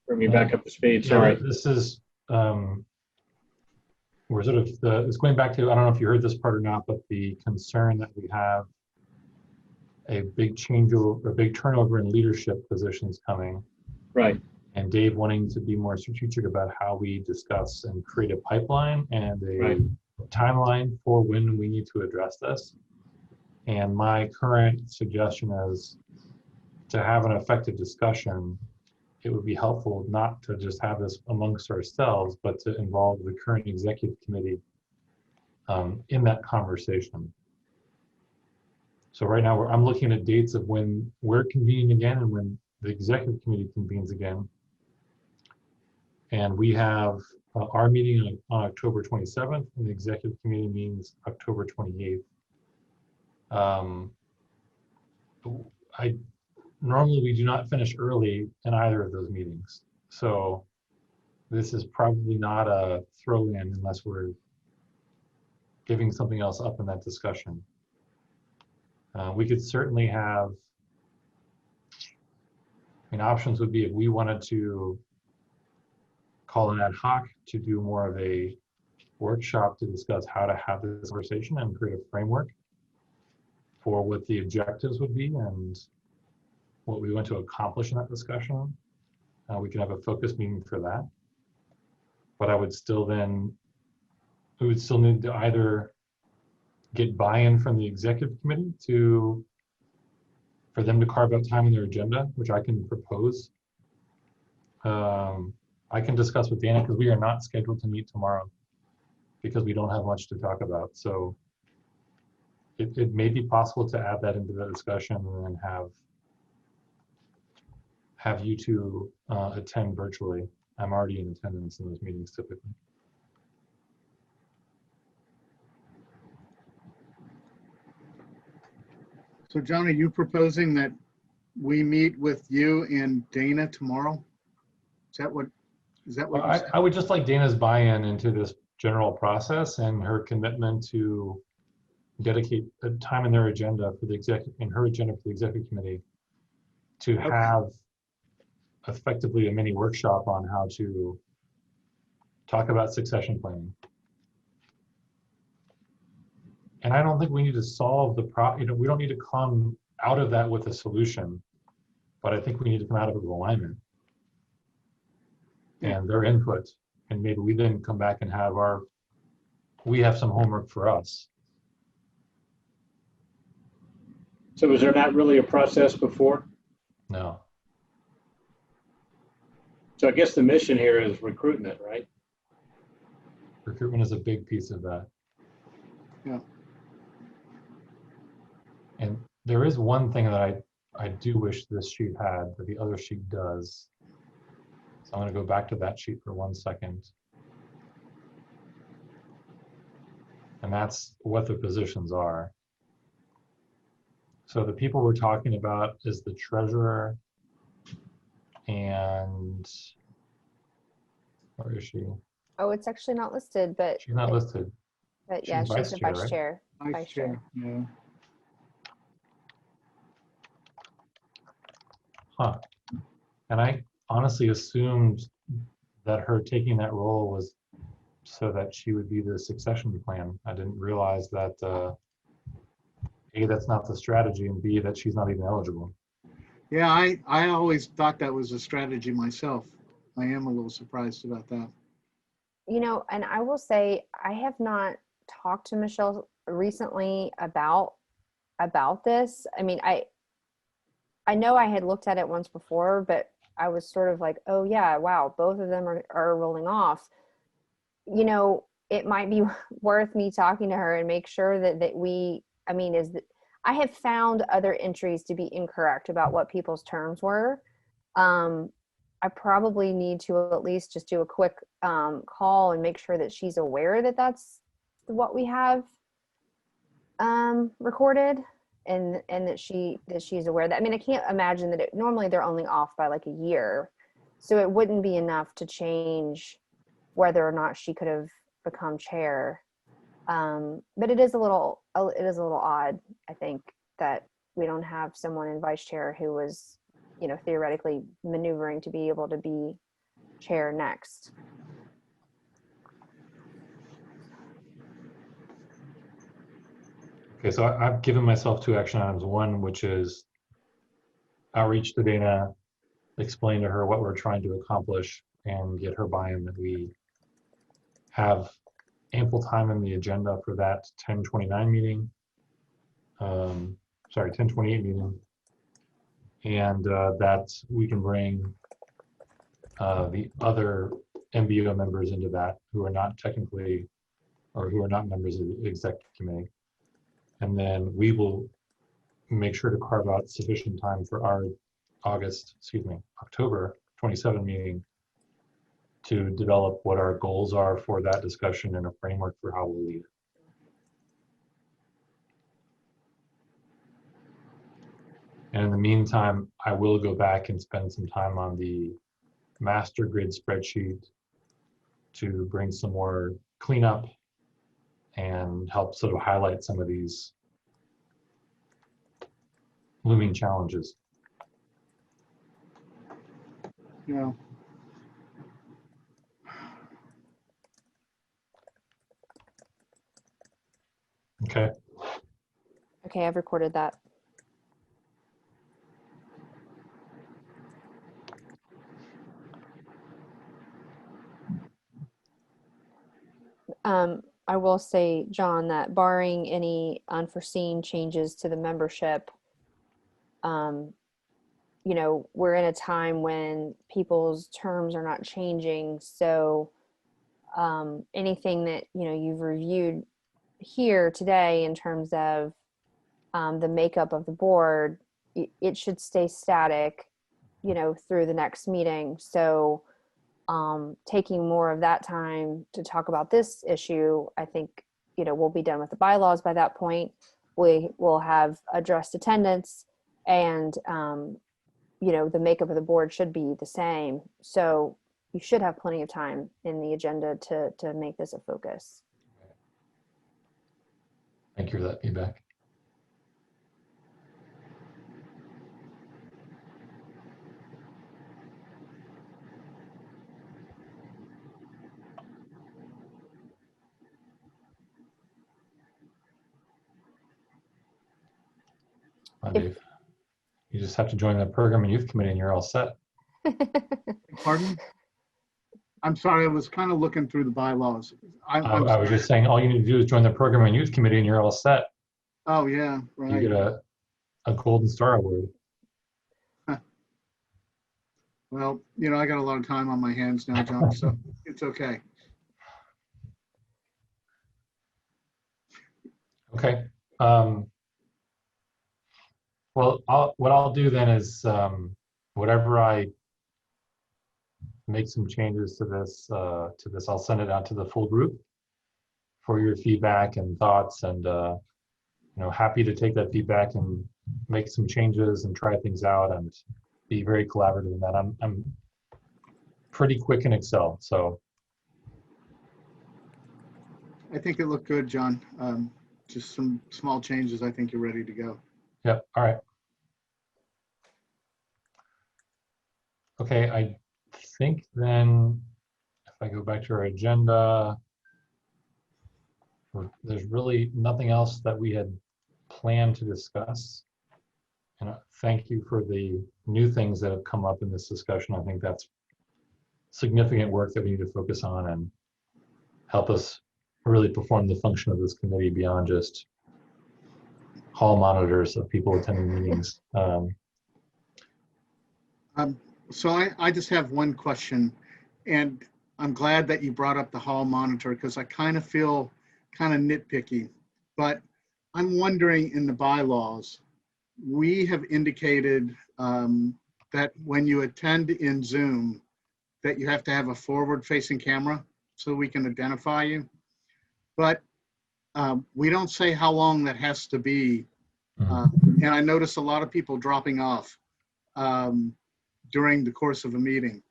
bring me back up to speed? Sorry. Yeah, this is, we're sort of, it's going back to, I don't know if you heard this part or not, but the concern that we have a big changeover, a big turnover in leadership positions coming. Right. And Dave wanting to be more strategic about how we discuss and create a pipeline and a timeline for when we need to address this. And my current suggestion is to have an effective discussion. It would be helpful not to just have this amongst ourselves, but to involve the current executive committee in that conversation. So right now I'm looking at dates of when we're convening again and when the executive committee convenes again. And we have our meeting on October 27th and the executive committee meetings October 28th. Normally we do not finish early in either of those meetings. So this is probably not a throw-in unless we're giving something else up in that discussion. We could certainly have, options would be if we wanted to call an ad hoc to do more of a workshop to discuss how to have this conversation and create a framework for what the objectives would be and what we want to accomplish in that discussion. We can have a focus meeting for that. But I would still then, we would still need to either get buy-in from the executive committee for them to carve out time in their agenda, which I can propose. I can discuss with Dana because we are not scheduled to meet tomorrow because we don't have much to talk about. So it may be possible to add that into the discussion and then have you two attend virtually. I'm already in attendance in those meetings typically. So John, are you proposing that we meet with you and Dana tomorrow? Is that what you said? I would just like Dana's buy-in into this general process and her commitment to dedicate time in their agenda for the her agenda for the executive committee to have effectively a mini workshop on how to talk about succession planning. And I don't think we need to solve the we don't need to come out of that with a solution, but I think we need to come out of it with alignment and their input. And maybe we then come back and we have some homework for us. So was there not really a process before? No. So I guess the mission here is recruitment, right? Recruitment is a big piece of that. Yeah. And there is one thing that I do wish this sheet had that the other sheet does. So I'm going to go back to that sheet for 1 second. And that's what the positions are. So the people we're talking about is the treasurer and where is she? Oh, it's actually not listed, but She's not listed. But yeah, she's the vice right? chair. Vice chair, yeah. Huh. And I honestly assumed that her taking that role was so that she would be the succession plan. I didn't realize that A, that's not the strategy, and B, that she's not even eligible. Yeah, I always thought that was a strategy myself. I am a little surprised about that. You know, and I will say I have not talked to Michelle recently about this. I mean, I know I had looked at it once before, but I was sort of like, oh yeah, wow, both of them are rolling off. You know, it might be worth me talking to her and make sure that we, I mean, I have found other entries to be incorrect about what people's terms were. I probably need to at least just do a quick call and make sure that she's aware that that's what we have recorded, and that she's aware that. I mean, I can't imagine that normally they're only off by like a year, so it wouldn't be enough to change whether or not she could have become chair. But it is a little odd, I think, that we don't have someone in vice chair who was, you know, theoretically maneuvering to be able to be chair next. Okay, so I've given myself 2 action items. One, which is outreach to Dana, explain to her what we're trying to accomplish, and get her buy-in that we have ample time in the agenda for that 10/29 meeting. 10/28 meeting, and that we can bring the other MBO members into that who are not technically, or who are not members of the executive committee. And then we will make sure to carve out sufficient time for our October 27 meeting to develop what our goals are for that discussion and a framework for how we'll lead it. And in the meantime, I will go back and spend some time on the master grid spreadsheet to bring some more cleanup and help sort of highlight some of these looming challenges. Yeah. Okay. Okay, I've recorded that. I will say, John, that barring any unforeseen changes to the membership, you know, we're in a time when people's terms are not changing. So anything that, you know, you've reviewed here today in terms of the makeup of the board, it should stay static, you know, through the next meeting. So taking more of that time to talk about this issue, I think, you know, we'll be done with the bylaws by that point. We will have addressed attendance, and you know, the makeup of the board should be the same. So you should have plenty of time in the agenda to make this a focus. Thank you for that feedback. Dave, you just have to join the program and youth committee and you're all set. Pardon? I'm sorry, I was kind of looking through the bylaws. I was just saying, all you need to do is join the program and youth committee and you're all set. Oh, yeah, You right. get a Golden Star Award. Well, you know, I got a lot of time on my hands now, John, so it's okay. Okay. Well, what I'll do then is whatever I make some changes to this, I'll send it out to the full group for your feedback and thoughts, and you know, happy to take that feedback and make some changes and try things out and be very collaborative in that. I'm pretty quick in Excel, so. I think it looked good, John. Just some small changes. I think you're ready to go. Yep. All right. Okay. I think then if I go back to our agenda, there's really nothing else that we had planned to discuss. And thank you for the new things that have come up in this discussion. I think that's significant work that we need to focus on and help us really perform the function of this committee beyond just hall monitors of people attending meetings. So I just have one question, and I'm glad that you brought up the hall monitor because I kind of feel kind of nitpicky, but I'm wondering, in the bylaws, we have indicated that when you attend in Zoom, that you have to have a forward-facing camera so we can identify you. But we don't say how long that has to be. And I notice a lot of people dropping off during the course of a meeting.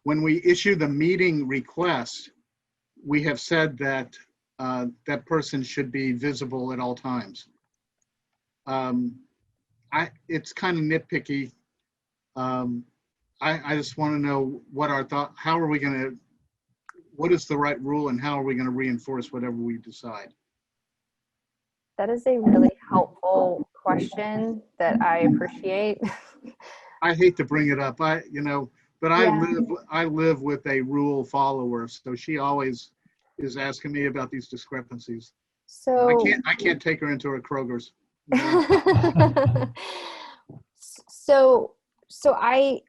When we issue the meeting request, we have said that that person should be visible at all times. It's kind of nitpicky. I just want to know what our thought, how are we going to, what is the right rule and how are we going to reinforce whatever we decide? That is a really helpful question that I appreciate. I hate to bring it up, but I live with a rule follower, so she always is asking me about these discrepancies. So I can't take her into a Kroger's. So I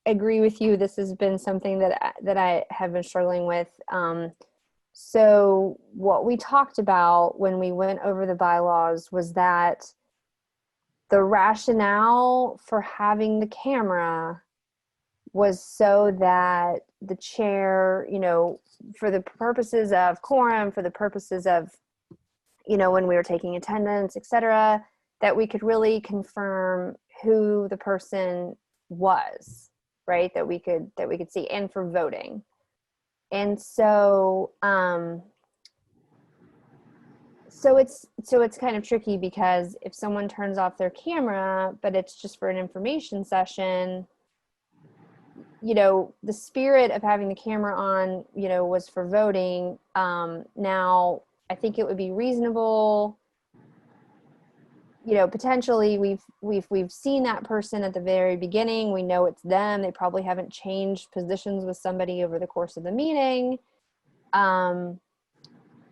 agree with you. This has been something that I have been struggling with. So what we talked about when we went over the bylaws was that the rationale for having the camera was so that the chair, you know, for the purposes of quorum, for the purposes of, you know, when we were taking attendance, et cetera, that we could really confirm who the person was, right? That we could see, and for voting. And so, so it's kind of tricky because if someone turns off their camera, but it's just for an information session, you know, the spirit of having the camera on, you know, was for voting. Now, I think it would be reasonable, you know, potentially we've seen that person at the very beginning. We know it's them. They probably haven't changed positions with somebody over the course of the meeting.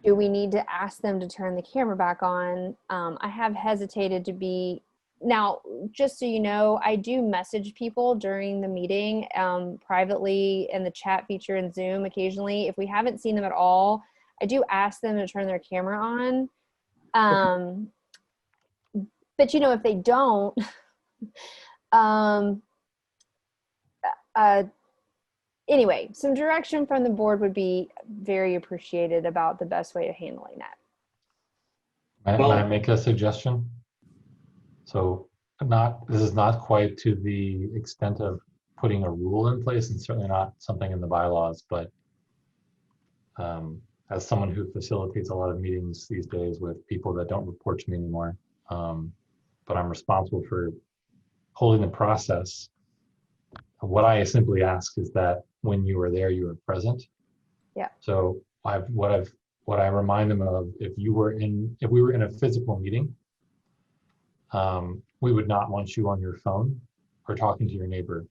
do we need to ask them to turn the camera back on? I have hesitated to be, now, just so you know, I do message people during the meeting privately in the chat feature in Zoom occasionally. If we haven't seen them at all, I do ask them to turn their camera on. But you know, if they don't, anyway, some direction from the board would be very appreciated about the best way of handling that. May I make a suggestion? So this is not quite to the extent of putting a rule in place, and certainly not something in the bylaws, but as someone who facilitates a lot of meetings these days with people that don't report to me anymore, but I'm responsible for holding the process. What I simply ask is that when you were there, you were present. Yeah. So what I remind them of, if we were in a physical meeting, we would not want you on your phone or talking to your neighbor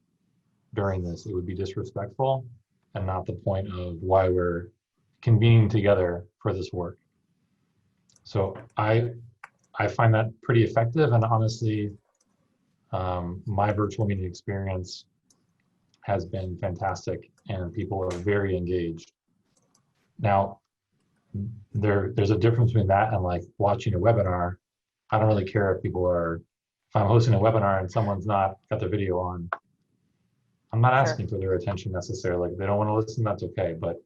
during this. It would be disrespectful and not the point of why we're convening together for this work. So I find that pretty effective, and honestly, my virtual meeting experience has been fantastic, and people are very engaged. Now, there's a difference between that and like watching a webinar. I don't really care if I'm hosting a webinar and someone's not got their video on. I'm not asking for their attention necessarily. If they don't want to listen, that's okay. But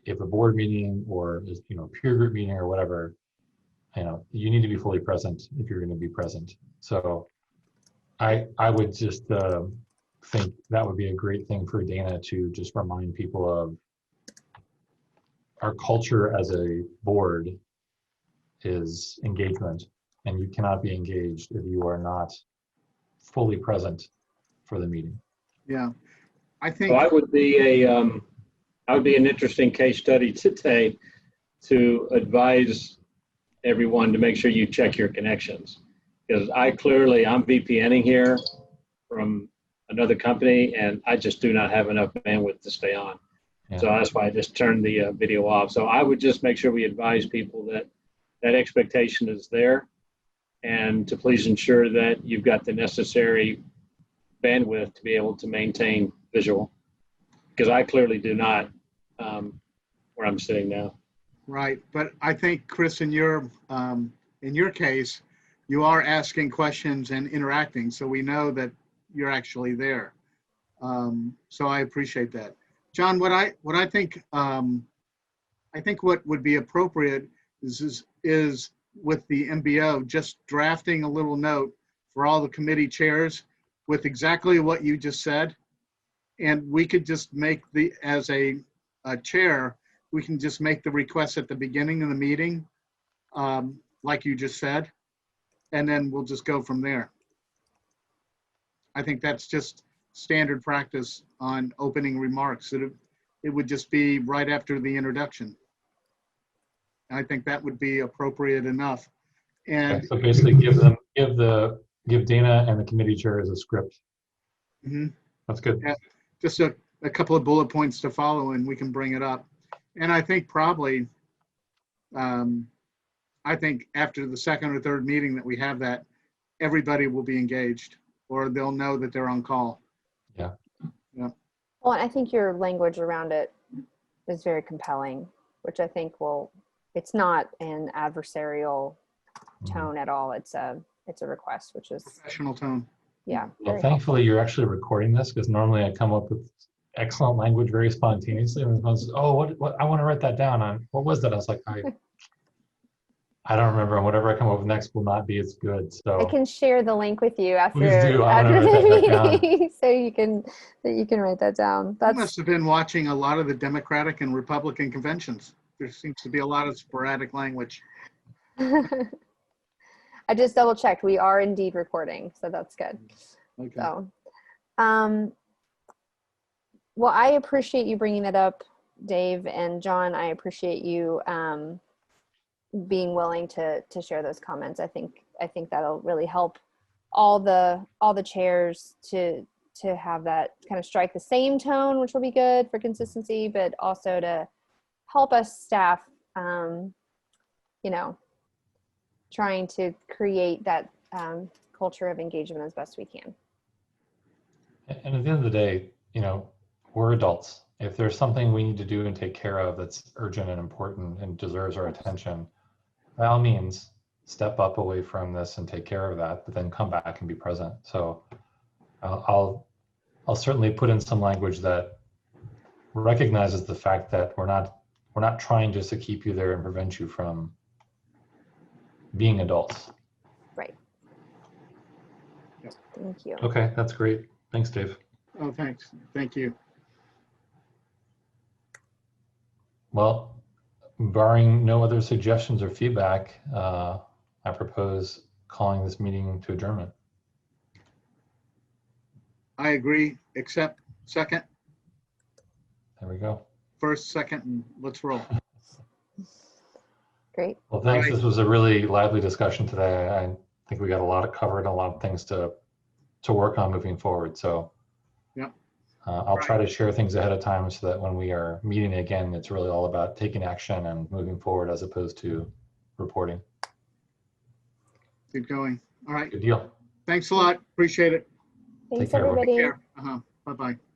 if a board meeting or peer group meeting or whatever, you need to be fully present if you're going to be present. So I would just think that would be a great thing for Dana to just remind people of. Our culture as a board is engagement, and you cannot be engaged if you are not fully present for the meeting. Yeah, I think So I would be an interesting case study today to advise everyone to make sure you check your connections, because I'm VPNing here from another company, and I just do not have enough bandwidth to stay on. Yeah. So that's why I just turned the video off. So I would just make sure we advise people that that expectation is there, and to please ensure that you've got the necessary bandwidth to be able to maintain visual, because I clearly do not where I'm sitting now. right, but I think, Chris, in your case, you are asking questions and interacting, so we know that you're actually there. So I appreciate that. John, what I think what would be appropriate is with the MBO, just drafting a little note for all the committee chairs with exactly what you just said. And we could just make as a chair, we can just make the request at the beginning of the meeting, like you just said, and then we'll just go from there. I think that's just standard practice on opening remarks. It would just be right after the introduction. I think that would be appropriate enough. And okay, so basically give Dana and the committee chairs a script. That's good. Yeah, just a couple of bullet points to follow, and we can bring it up. And I think probably, I think after the second or third meeting that we have that, everybody will be engaged, or they'll know that they're on call. Yeah. Yeah. Well, I think your language around it is very compelling, which I think it's not an adversarial tone at all. It's a request, which is Professional tone. yeah. Well, thankfully you're actually recording this, because normally I come up with excellent language very spontaneously, and someone says, "Oh, what I want to write that down." What was that? I was like, I don't remember, and whatever I come up with next will not be as good. So I can share the link with you after the meeting, so you can write that down. You must have been watching a lot of the Democratic and Republican conventions. There seems to be a lot of sporadic language. I just double checked. We are indeed recording, so that's good. Okay. So, well, I appreciate you bringing that up, Dave, and John. I appreciate you being willing to share those comments. I think that'll really help all the chairs to have that kind of strike the same tone, which will be good for consistency, but also to help us staff you know, trying to create that culture of engagement as best we can. And at the end of the day, you know, we're adults. If there's something we need to do and take care of that's urgent and important and deserves our attention, by all means, step up away from this and take care of that, but then come back and be present. So I'll certainly put in some language that recognizes the fact that we're not trying just to keep you there and prevent you from being adults. Right. Yep. Thank you. Okay, that's great. Thanks, Dave. Oh, thanks. Thank you. Well, barring no other suggestions or feedback, I propose calling this meeting to adjournment. I agree, except second, There we go. first, second, and let's roll. Great. Well, thanks. All right. This was a really lively discussion today. I think we got a lot of covered, a lot of things to work on moving forward. So Yep. I'll try to share things ahead of time so that when we are meeting again, it's really all about taking action and moving forward as opposed to reporting. Keep going. All right. Good deal. Thanks a lot. Appreciate it. Thanks, care. everybody. Take care. Bye-bye.